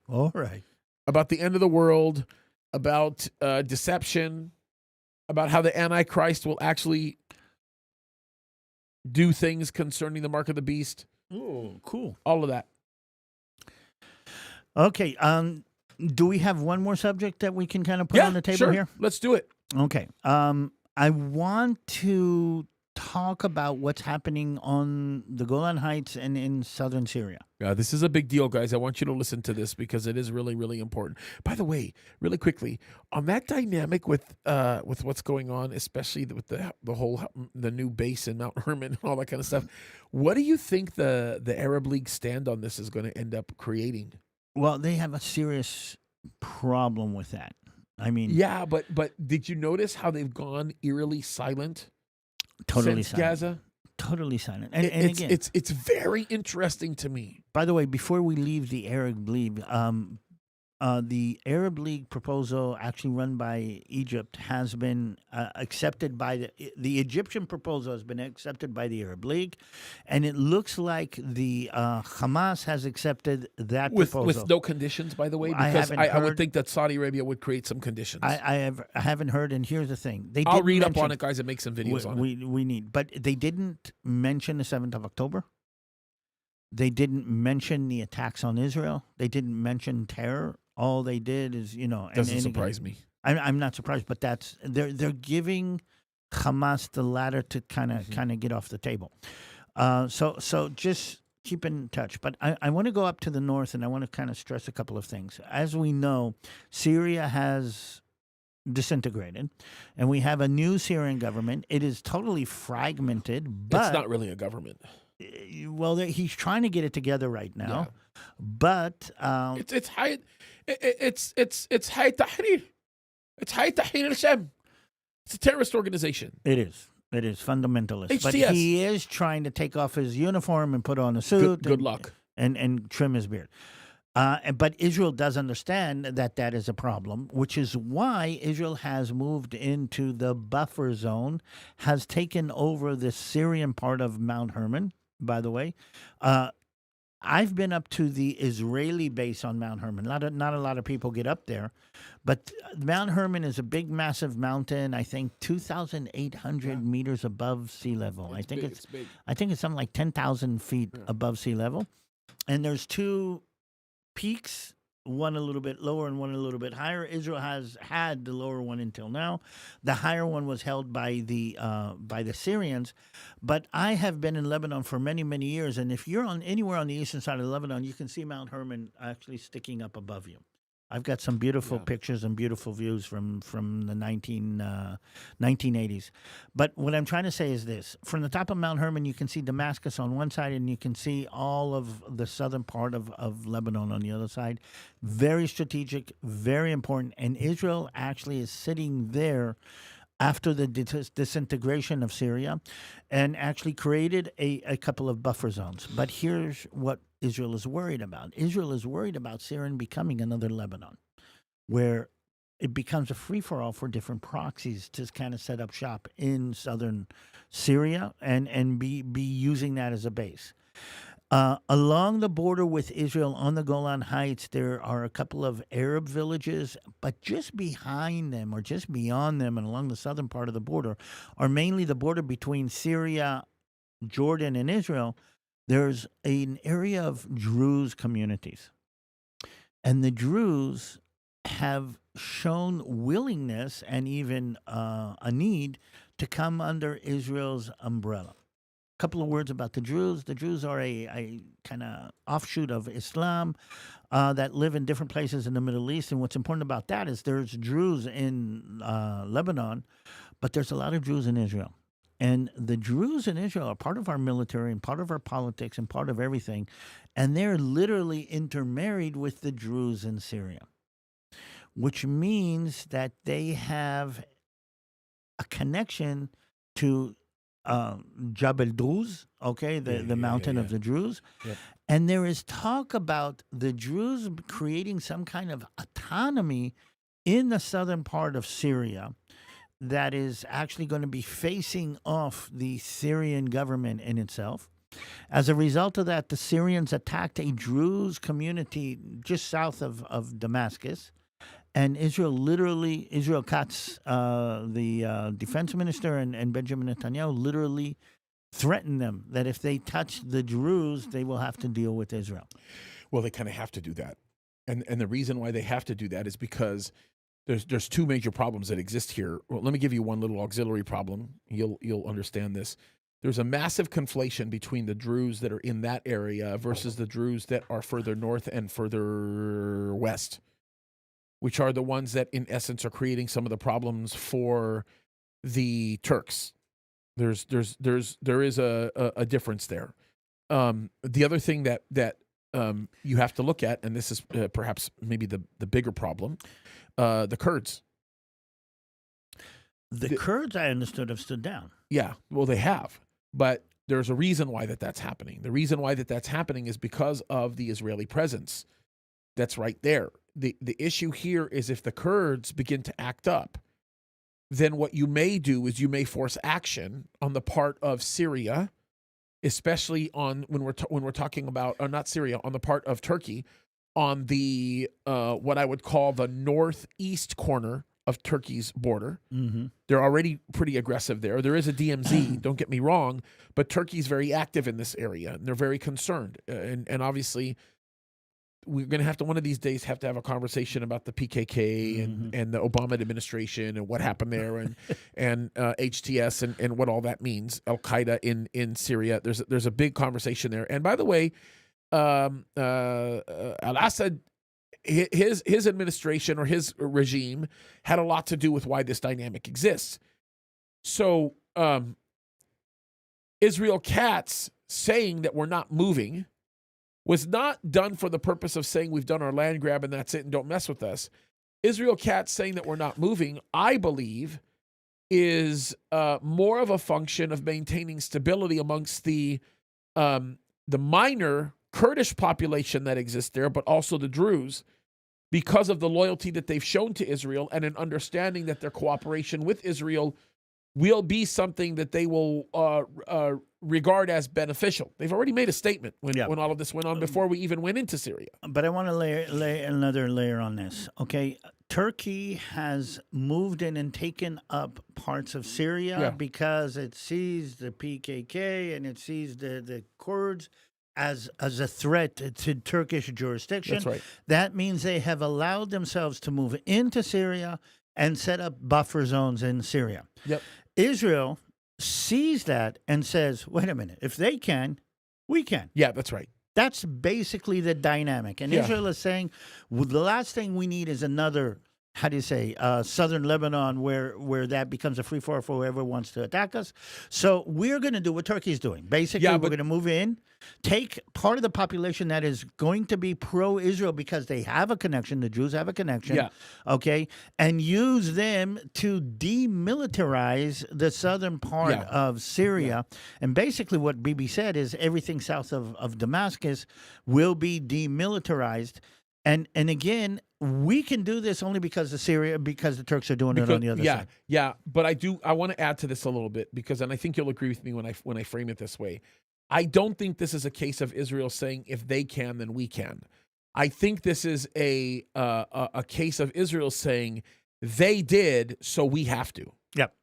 All right. About the end of the world, about deception, about how the Antichrist will actually do things concerning the mark of the beast. Oh, cool. All of that. Okay. Do we have one more subject that we can kind of put Yeah, on the table sure. here? Let's do it. Okay. I want to talk about what's happening on the Golan Heights and in southern Syria. This is a big deal, guys. I want you to listen to this because it is really, really important. By the way, really quickly, on that dynamic with what's going on, especially with the new base in Mount Hermon and all that kind of stuff, what do you think the Arab League stand on this is going to end up creating? Well, they have a serious problem with that. I mean, Yeah, but did you notice how they've gone eerily silent totally since silent. Gaza? Totally silent. And It's again, it's very interesting to me. by the way, before we leave the Arab League, the Arab League proposal, actually run by Egypt, has been accepted by the Egyptian proposal has been accepted by the Arab League, and it looks like the Hamas has accepted that proposal With no conditions, by the way, I because haven't I would heard- think that Saudi Arabia would create some conditions. I haven't heard, and here's the thing: they I'll didn't read up mention- on it, guys, and make some videos on it. we need, but they didn't mention the 7th of October. They didn't mention the attacks on Israel. They didn't mention terror. All they did is, Doesn't surprise me. I'm not surprised, but they're giving Hamas the ladder to kind of get off the table. So just keep in touch. But I want to go up to the north, and I want to kind of stress a couple of things. As we know, Syria has disintegrated, and we have a new Syrian government. It is totally fragmented, but It's not really a government. well, he's trying to get it together right now. But It's high. It's high tahrir. It's high tahrir al-Sham. It's a terrorist organization. it is fundamentalist. But HTS. he is trying to take off his uniform and put on a suit. Good and, luck. and trim his beard. But Israel does understand that is a problem, which is why Israel has moved into the buffer zone, has taken over the Syrian part of Mount Hermon, by the way. I've been up to the Israeli base on Mount Hermon. Not a lot of people get up there, but Mount Hermon is a big, massive mountain. I think 2,800 meters above sea level. I think it's big. something like 10,000 feet above sea level, and there's two peaks, one a little bit lower and one a little bit higher. Israel has had the lower one until now. The higher one was held by the Syrians. But I have been in Lebanon for many, many years, and if you're anywhere on the eastern side of Lebanon, you can see Mount Hermon actually sticking up above you. I've got some beautiful pictures and beautiful views from the 1980s. But what I'm trying to say is this. From the top of Mount Hermon, you can see Damascus on one side, and you can see all of the southern part of Lebanon on the other side. Very strategic, very important. And Israel actually is sitting there after the disintegration of Syria and actually created a couple of buffer zones. But here's what Israel is worried about. Israel is worried about Syria becoming another Lebanon, where it becomes a free for all for different proxies to kind of set up shop in southern Syria and be using that as a base. Along the border with Israel on the Golan Heights, there are a couple of Arab villages, but just behind them or just beyond them and along the southern part of the border are mainly the border between Syria, Jordan, and Israel. There's an area of Druze communities. And the Druze have shown willingness and even a need to come under Israel's umbrella. Couple of words about the Druze. The Druze are a kind of offshoot of Islam that live in different places in the Middle East. And what's important about that is there's Druze in Lebanon, but there's a lot of Druze in Israel. And the Druze in Israel are part of our military and part of our politics and part of everything. And they're literally intermarried with the Druze in Syria, which means that they have a connection to Jabal Druze, okay, the mountain of the Druze. Yep. And there is talk about the Druze creating some kind of autonomy in the southern part of Syria that is actually going to be facing off the Syrian government in itself. As a result of that, the Syrians attacked a Druze community just south of Damascus. And Israel Katz, the defense minister, and Benjamin Netanyahu literally threatened them that if they touch the Druze, they will have to deal with Israel. Well, they kind of have to do that. And the reason why they have to do that is because there's two major problems that exist here. Well, let me give you one little auxiliary problem. You'll understand this. There's a massive conflation between the Druze that are in that area versus the Druze that are further north and further west, which are the ones that, in essence, are creating some of the problems for the Turks. There is a difference there. The other thing that you have to look at, and this is perhaps maybe the bigger problem, the Kurds. The Kurds, I understood, have stood down. Yeah, well, they have, but there's a reason why that's happening. The reason why that's happening is because of the Israeli presence that's right there. The issue here is if the Kurds begin to act up, then what you may do is you may force action on the part of Syria, especially on when we're talking about not Syria, on the part of Turkey, on the what I would call the northeast corner of Turkey's border. Mm-hmm. They're already pretty aggressive there. There is a DMZ, don't get me wrong, but Turkey's very active in this area, and they're very concerned. And obviously, we're going to have to, one of these days, have to have a conversation about the PKK and the Obama administration and what happened there and HTS and what all that means, Al-Qaeda in Syria. There's a big conversation there. And by the way, Al-Assad, his administration or his regime had a lot to do with why this dynamic exists. So Israel Katz saying that we're not moving was not done for the purpose of saying we've done our land grab and that's it and don't mess with us. Israel Katz saying that we're not moving, I believe, is more of a function of maintaining stability amongst the minor Kurdish population that exists there, but also the Druze, because of the loyalty that they've shown to Israel and an understanding that their cooperation with Israel will be something that they will regard as beneficial. They've already made a statement when all of this went on before we even went into Syria. But I want to lay another layer on this. Okay, Turkey has moved in and taken up parts of Syria because it sees the PKK and it sees the Kurds as a threat to Turkish jurisdiction. That's right. That means they have allowed themselves to move into Syria and set up buffer zones in Syria. Yep. Israel sees that and says, wait a minute, if they can, we can. Yeah, that's right. That's basically the dynamic. And Israel is saying, well, the last thing we need is another, southern Lebanon where that becomes a free-for-all for whoever wants to attack us. So we're going to do what Turkey's doing. Basically, we're going to move in, take part of the population that is going to be pro-Israel because they have a connection, the Jews have a connection, okay, and use them to demilitarize the southern part of Syria. And basically what Bibi said is everything south of Damascus will be demilitarized. And again, we can do this only because the Turks are doing it on the other side. Yeah. But I want to add to this a little bit and I think you'll agree with me when I frame it this way. I don't think this is a case of Israel saying if they can, then we can. I think this is a case of Israel saying they did, so we have to. Yep.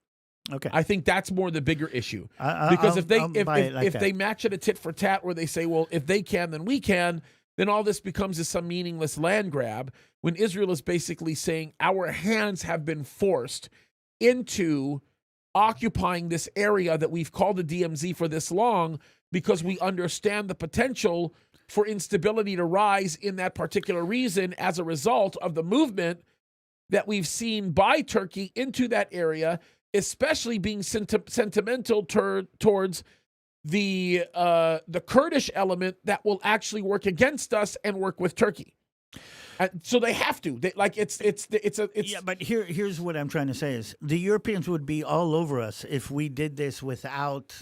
Okay. I think that's more the bigger issue because if they match it a tit for tat, where they say, well, if they can, then we can. Then all this becomes some meaningless land grab when Israel is basically saying our hands have been forced into occupying this area that we've called the DMZ for this long because we understand the potential for instability to rise in that particular region as a result of the movement that we've seen by Turkey into that area, especially being sentimental towards the Kurdish element that will actually work against us and work with Turkey. So they have to. Yeah, but here's what I'm trying to say is the Europeans would be all over us if we did this without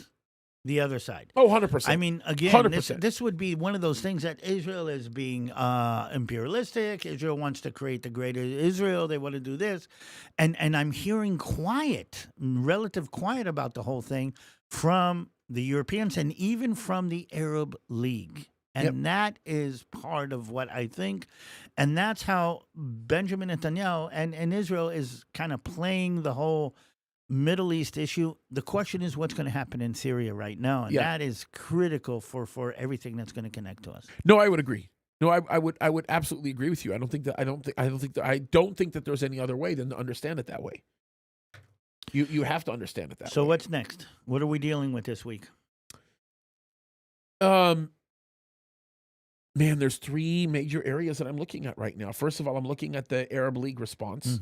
the other side. Oh, 100%. I mean, again, 100%. this would be one of those things that Israel is being imperialistic. Israel wants to create the greater Israel. They want to do this. And I'm hearing relative quiet about the whole thing from the Europeans and even from the Arab League. And that is part of what I think. And that's how Benjamin Netanyahu and Israel is kind of playing the whole Middle East issue. The question is what's going to happen in Syria right now. And that is critical for everything that's going to connect to us. No, I would agree. No, I would absolutely agree with you. I don't think that there's any other way than to understand it that way. You have to understand it that way. So what's next? What are we dealing with this week? Man, there's three major areas that I'm looking at right now. First of all, I'm looking at the Arab League response,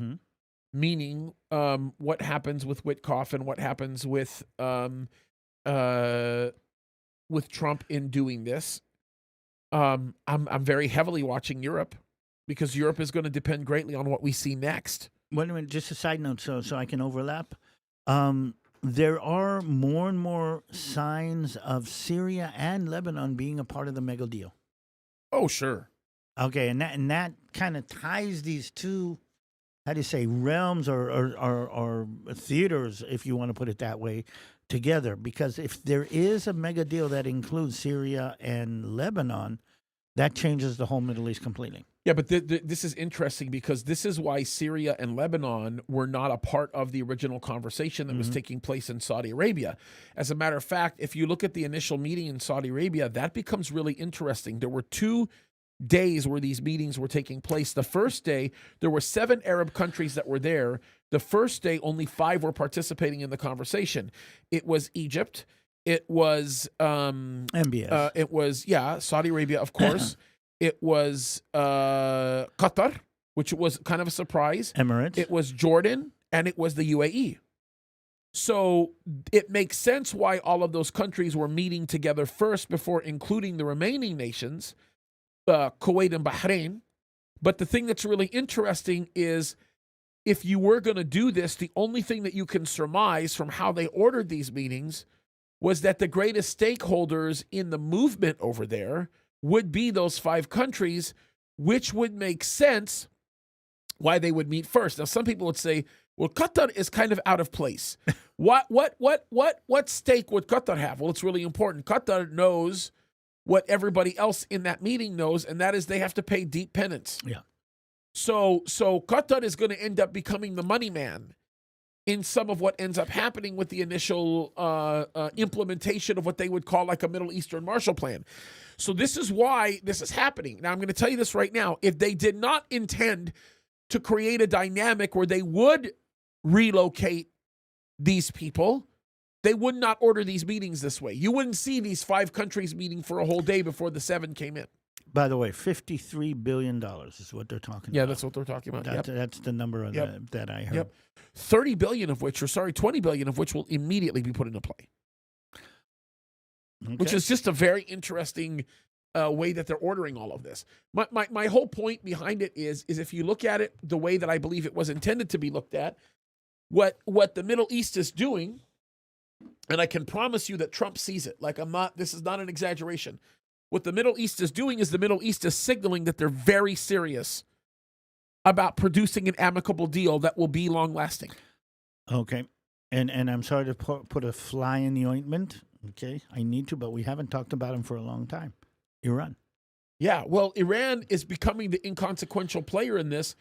meaning what happens with Witkoff and what happens with Trump in doing this. I'm very heavily watching Europe because Europe is going to depend greatly on what we see next. Wait a minute, just a side note so I can overlap. There are more and more signs of Syria and Lebanon being a part of the mega deal. Oh, sure. Okay, and that kind of ties these two, how do you say, realms or theaters, if you want to put it that way, together. Because if there is a mega deal that includes Syria and Lebanon, that changes the whole Middle East completely. Yeah, but this is interesting because this is why Syria and Lebanon were not a part of the original conversation that was taking place in Saudi Arabia. As a matter of fact, if you look at the initial meeting in Saudi Arabia, that becomes really interesting. There were 2 days where these meetings were taking place. The first day, there were 7 Arab countries that were there. The first day, only 5 were participating in the conversation. It was Egypt. It was MBS. It was Saudi Arabia, of course. It was Qatar, which was kind of a surprise. Emirates. It was Jordan, and it was the UAE. So it makes sense why all of those countries were meeting together first before including the remaining nations, Kuwait and Bahrain. But the thing that's really interesting is if you were going to do this, the only thing that you can surmise from how they ordered these meetings was that the greatest stakeholders in the movement over there would be those 5 countries, which would make sense why they would meet first. Now, some people would say, well, Qatar is kind of out of place. What stake would Qatar have? Well, it's really important. Qatar knows what everybody else in that meeting knows, and that is they have to pay deep penance. Yeah. So Qatar is going to end up becoming the money man in some of what ends up happening with the initial implementation of what they would call like a Middle Eastern Marshall Plan. So this is why this is happening. Now, I'm going to tell you this right now. If they did not intend to create a dynamic where they would relocate these people, they would not order these meetings this way. You wouldn't see these 5 countries meeting for a whole day before the 7 came in. By the way, $53 billion is what they're talking about. Yeah, that's what they're talking about. That's the number that I heard. Yep. 20 billion of which will immediately be put into play. Okay. Which is just a very interesting way that they're ordering all of this. My whole point behind it is if you look at it the way that I believe it was intended to be looked at, what the Middle East is doing, and I can promise you that Trump sees it. Like this is not an exaggeration. what the Middle East is doing is the Middle East is signaling that they're very serious about producing an amicable deal that will be long-lasting. Okay. And I'm sorry to put a fly in the ointment. Okay, I need to, but we haven't talked about him for a long time. Iran. Yeah, well, Iran is becoming the inconsequential player in this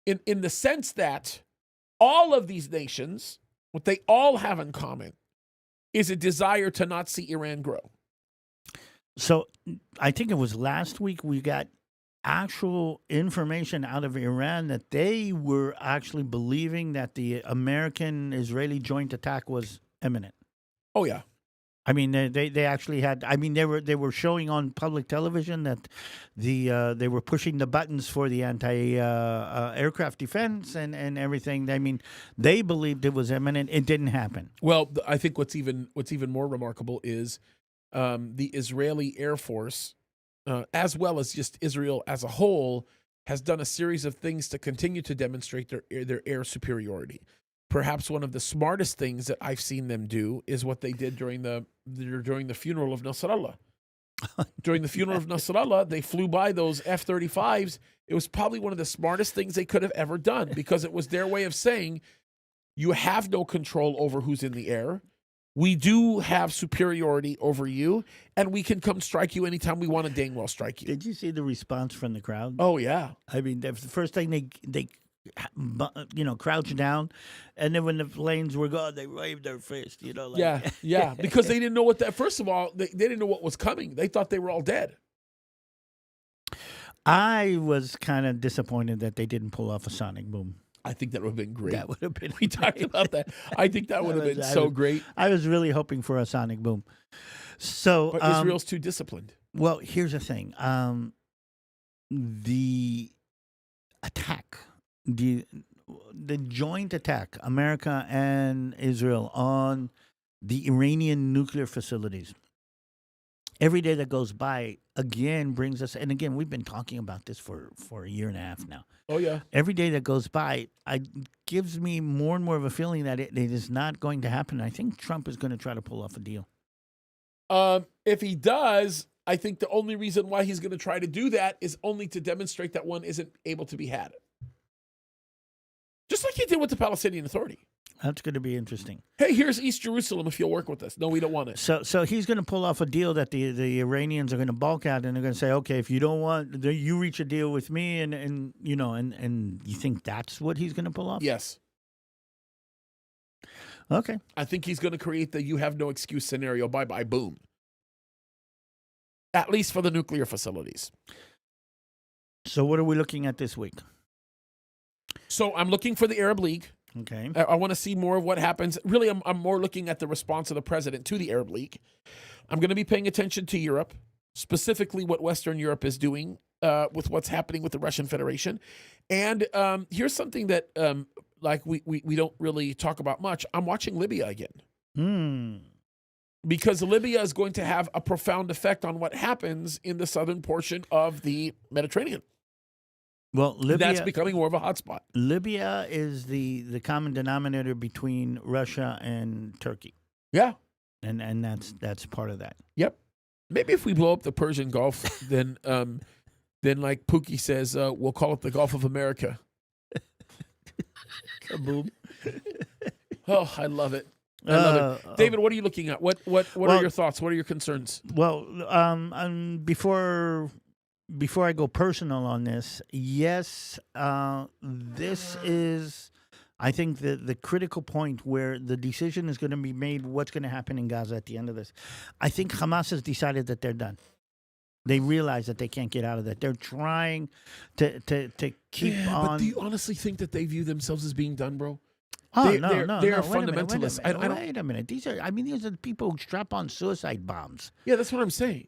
in the sense that all of these nations, what they all have in common is a desire to not see Iran grow. So I think it was last week we got actual information out of Iran that they were actually believing that the American-Israeli joint attack was imminent. Oh, yeah. I mean, they actually had. I mean, they were showing on public television that they were pushing the buttons for the anti-aircraft defense and everything. I mean, they believed it was imminent. It didn't happen. Well, I think what's even more remarkable is the Israeli Air Force, as well as just Israel as a whole, has done a series of things to continue to demonstrate their air superiority. Perhaps one of the smartest things that I've seen them do is what they did during the funeral of Nasrallah. During the funeral of Nasrallah, they flew by those F-35s. It was probably one of the smartest things they could have ever done because it was their way of saying, you have no control over who's in the air. We do have superiority over you, and we can come strike you anytime we want to dang well strike you. Did you see the response from the crowd? Oh, yeah. I mean, the first thing they crouched down, and then when the planes were gone, they waved their fist. Like, yeah, because they didn't know what that. First of all, they didn't know what was coming. They thought they were all dead. I was kind of disappointed that they didn't pull off a sonic boom. I think that would have been great. That would have been. We talked about that. I think that would have been so great. I was really hoping for a sonic boom. So, but Israel's too disciplined. Well, here's the thing: the attack, the joint attack, America and Israel on the Iranian nuclear facilities. Every day that goes by, again, brings us, and again, we've been talking about this for a year and a half now. Oh, yeah. Every day that goes by, gives me more and more of a feeling that it is not going to happen. I think Trump is going to try to pull off a deal. If he does, I think the only reason why he's going to try to do that is only to demonstrate that one isn't able to be had. Just like he did with the Palestinian Authority. That's going to be interesting. Hey, here's East Jerusalem if you'll work with us. No, we don't want it. So he's going to pull off a deal that the Iranians are going to balk at, and they're going to say, okay, if you don't want, you reach a deal with me, and you think that's what he's going to pull off? Yes. Okay. I think he's going to create the you have no excuse scenario. Bye-bye, boom. At least for the nuclear facilities. So what are we looking at this week? So I'm looking for the Arab League. Okay. I want to see more of what happens. Really, I'm more looking at the response of the president to the Arab League. I'm going to be paying attention to Europe, specifically what Western Europe is doing with what's happening with the Russian Federation. And here's something that we don't really talk about much. I'm watching Libya again. Because Libya is going to have a profound effect on what happens in the southern portion of the Mediterranean. Well, Libya, that's becoming more of a hotspot. Libya is the common denominator between Russia and Turkey. Yeah. And that's part of that. Yep. Maybe if we blow up the Persian Gulf, then like Pookie says, we'll call it the Gulf of America. Kaboom. Oh, I love it. I love it. David, what are you looking at? What are your thoughts? What are your concerns? Well, before I go personal on this, yes, this is, I think, the critical point where the decision is going to be made what's going to happen in Gaza at the end of this. I think Hamas has decided that they're done. They realize that they can't get out of that. They're trying to keep on. But do you honestly think that they view themselves as being done, bro? Oh, They're no. fundamentalists. Wait a minute. These are the people who strap on suicide bombs. Yeah, that's what I'm saying.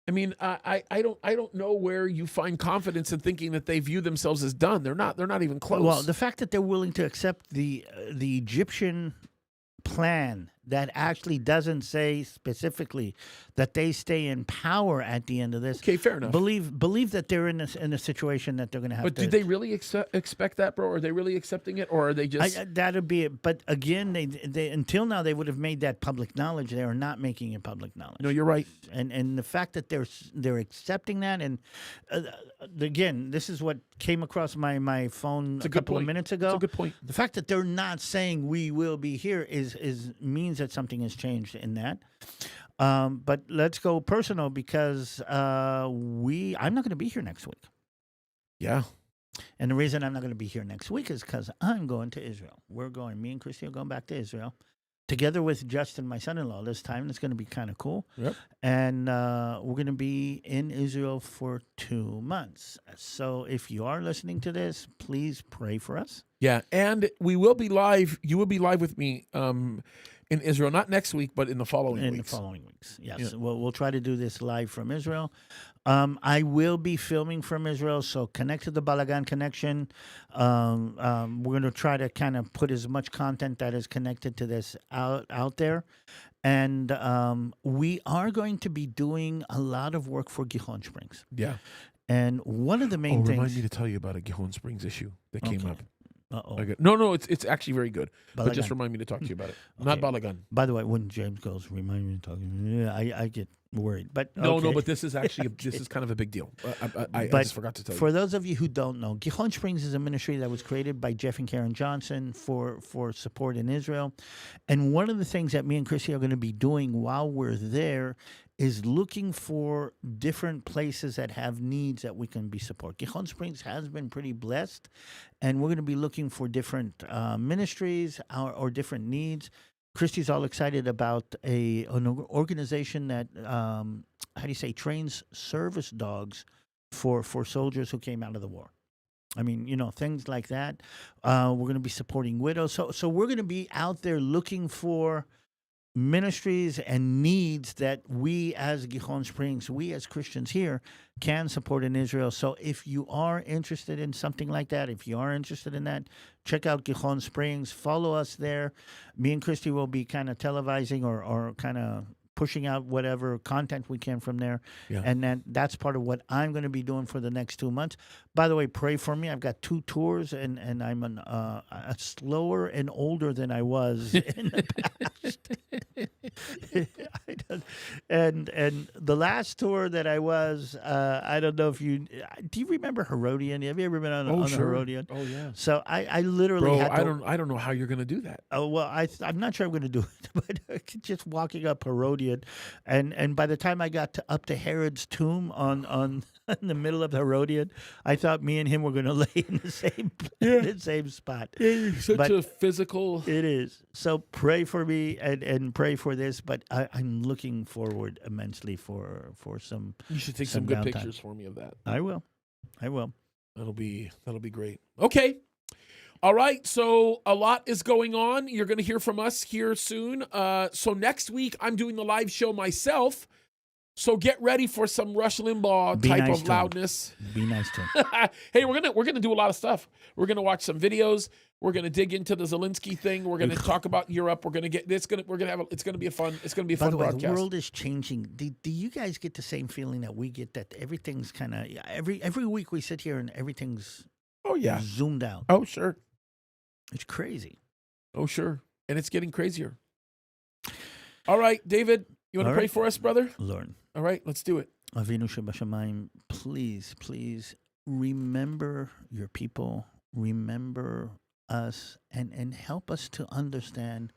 I mean, I don't know where you find confidence in thinking that they view themselves as done. They're not even close. Well, the fact that they're willing to accept the Egyptian plan that actually doesn't say specifically that they stay in power at the end of this. Okay, fair enough. Believe that they're in a situation that they're going to have. But to, do they really expect that, bro? Are they really accepting it, or are they just? that'd be it. But again, they until now they would have made that public knowledge. They are not making it public knowledge. No, you're right. And the fact that they're accepting that, and again, this is what came across my phone a couple of minutes ago. It's a good point. The fact that they're not saying we will be here is means that something has changed in that. But let's go personal because I'm not going to be here next week. Yeah. And the reason I'm not going to be here next week is because I'm going to Israel. Me and Christy are going back to Israel. Together with Justin, my son-in-law, this time. It's going to be kind of cool. Yep. And we're going to be in Israel for 2 months. So if you are listening to this, please pray for us. Yeah, and we will be live. You will be live with me in Israel, not next week, but in the following weeks. In the following weeks, yes. Yeah. We'll try to do this live from Israel. I will be filming from Israel, so connect to the Balagan Connection. We're going to try to kind of put as much content that is connected to this out there. And we are going to be doing a lot of work for Gihon Springs. Yeah. And one of the main things... Remind me to tell you about a Gihon Springs issue that came up. Uh-oh. No, it's actually very good. But just Balagan. remind me to talk to you about it. Okay. Not Balagan. By the way, when James goes, remind me to talk. Yeah, I get worried. But No, okay. but this is actually this is kind of a big deal. I But just forgot to tell you. For those of you who don't know, Gihon Springs is a ministry that was created by Jeff and Karen Johnson for support in Israel. And one of the things that me and Chrissy are going to be doing while we're there is looking for different places that have needs that we can be support. Gihon Springs has been pretty blessed, and we're going to be looking for different ministries or different needs. Christy's all excited about an organization that, trains service dogs for soldiers who came out of the war. I mean, things like that. We're going to be supporting widows. So we're going to be out there looking for ministries and needs that we as Gihon Springs, we as Christians here can support in Israel. So if you are interested in something like that, if you are interested in that, check out Gihon Springs, follow us there. Me and Christy will be kind of televising or kind of pushing out whatever content we can from there. Yeah. And that's part of what I'm going to be doing for the next 2 months. By the way, pray for me. I've got 2 tours, and I'm a slower and older than I was in the past. And the last tour that I was, I don't know if do you remember Herodian? Have you ever been on sure. a Herodian? Oh yeah. So I literally Bro, had to, I don't know how you're going to do that. Oh well, I'm not sure I'm going to do it, but just walking up Herodian, and by the time I got up to Herod's tomb on in the middle of Herodian, I thought me and him were going to lay in the same spot. Such a physical. It is. So pray for me and pray for this, but I'm looking forward immensely for some. You should take some good downtime. pictures for me of that. I will. That'll be great. Okay. All right, so a lot is going on. You're going to hear from us here soon. So next week, I'm doing the live show myself. So get ready for some Rush Limbaugh type of loudness. Be nice to him. Hey, we're gonna do a lot of stuff. We're gonna watch some videos. We're gonna dig into the Zelensky thing. We're gonna talk about Europe. We're gonna get this. It's gonna be a fun. It's gonna be a fun By the way, broadcast. the world is changing. Do you guys get the same feeling that we get, that everything's kind of every week we sit here and everything's zoomed out? Oh sure. It's crazy. Oh sure, and it's getting crazier. All right, David, you want to pray for us, brother? Lord. All right, let's do it. Avinu Shebashamayim, please remember your people, remember us, and help us to understand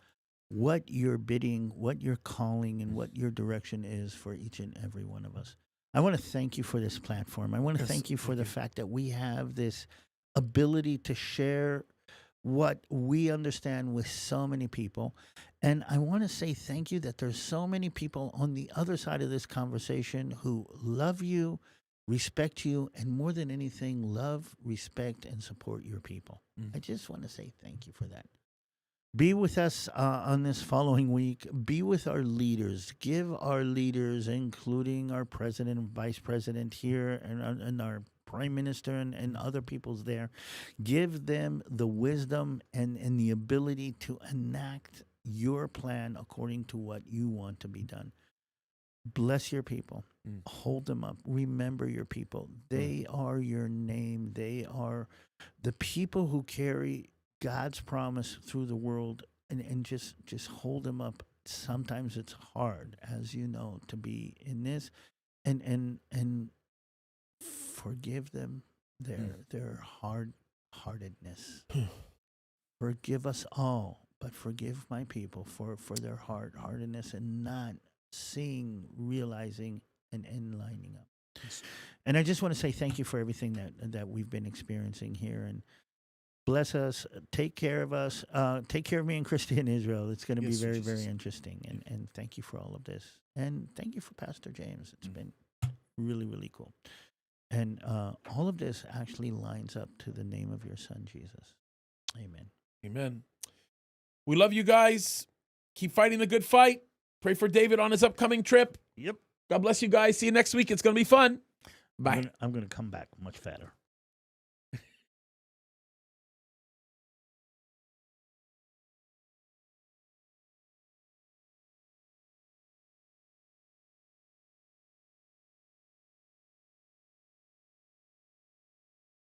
what you're bidding, what you're calling, and what your direction is for each and every one of us. I want to thank you for this platform. I want to thank you for the fact that we have this ability to share what we understand with so many people. And I want to say thank you that there's so many people on the other side of this conversation who love you, respect you, and more than anything, love, respect, and support your people. I just want to say thank you for that. Be with us on this following week. Be with our leaders. Give our leaders, including our president and vice president here and our prime minister and other peoples there, give them the wisdom and the ability to enact your plan according to what you want to be done. Bless your people. Hold them up. Remember your people. They are your name. They are the people who carry God's promise through the world, and just hold them up. Sometimes it's hard, as you know, to be in this, and forgive them their hard-heartedness. Forgive us all, but forgive my people for their hard-heartedness and not seeing, realizing, and lining up. And I just want to say thank you for everything that we've been experiencing here, and bless us, take care of us, take care of me and Christy in Israel. It's going to be very, very interesting. And thank you for all of this. And thank you for Pastor James. It's been really, really cool. And all of this actually lines up to the name of your son, Jesus. Amen. Amen. We love you guys. Keep fighting the good fight. Pray for David on his upcoming trip. Yep. God bless you guys. See you next week. It's going to be fun. Bye. I'm going to come back much fatter.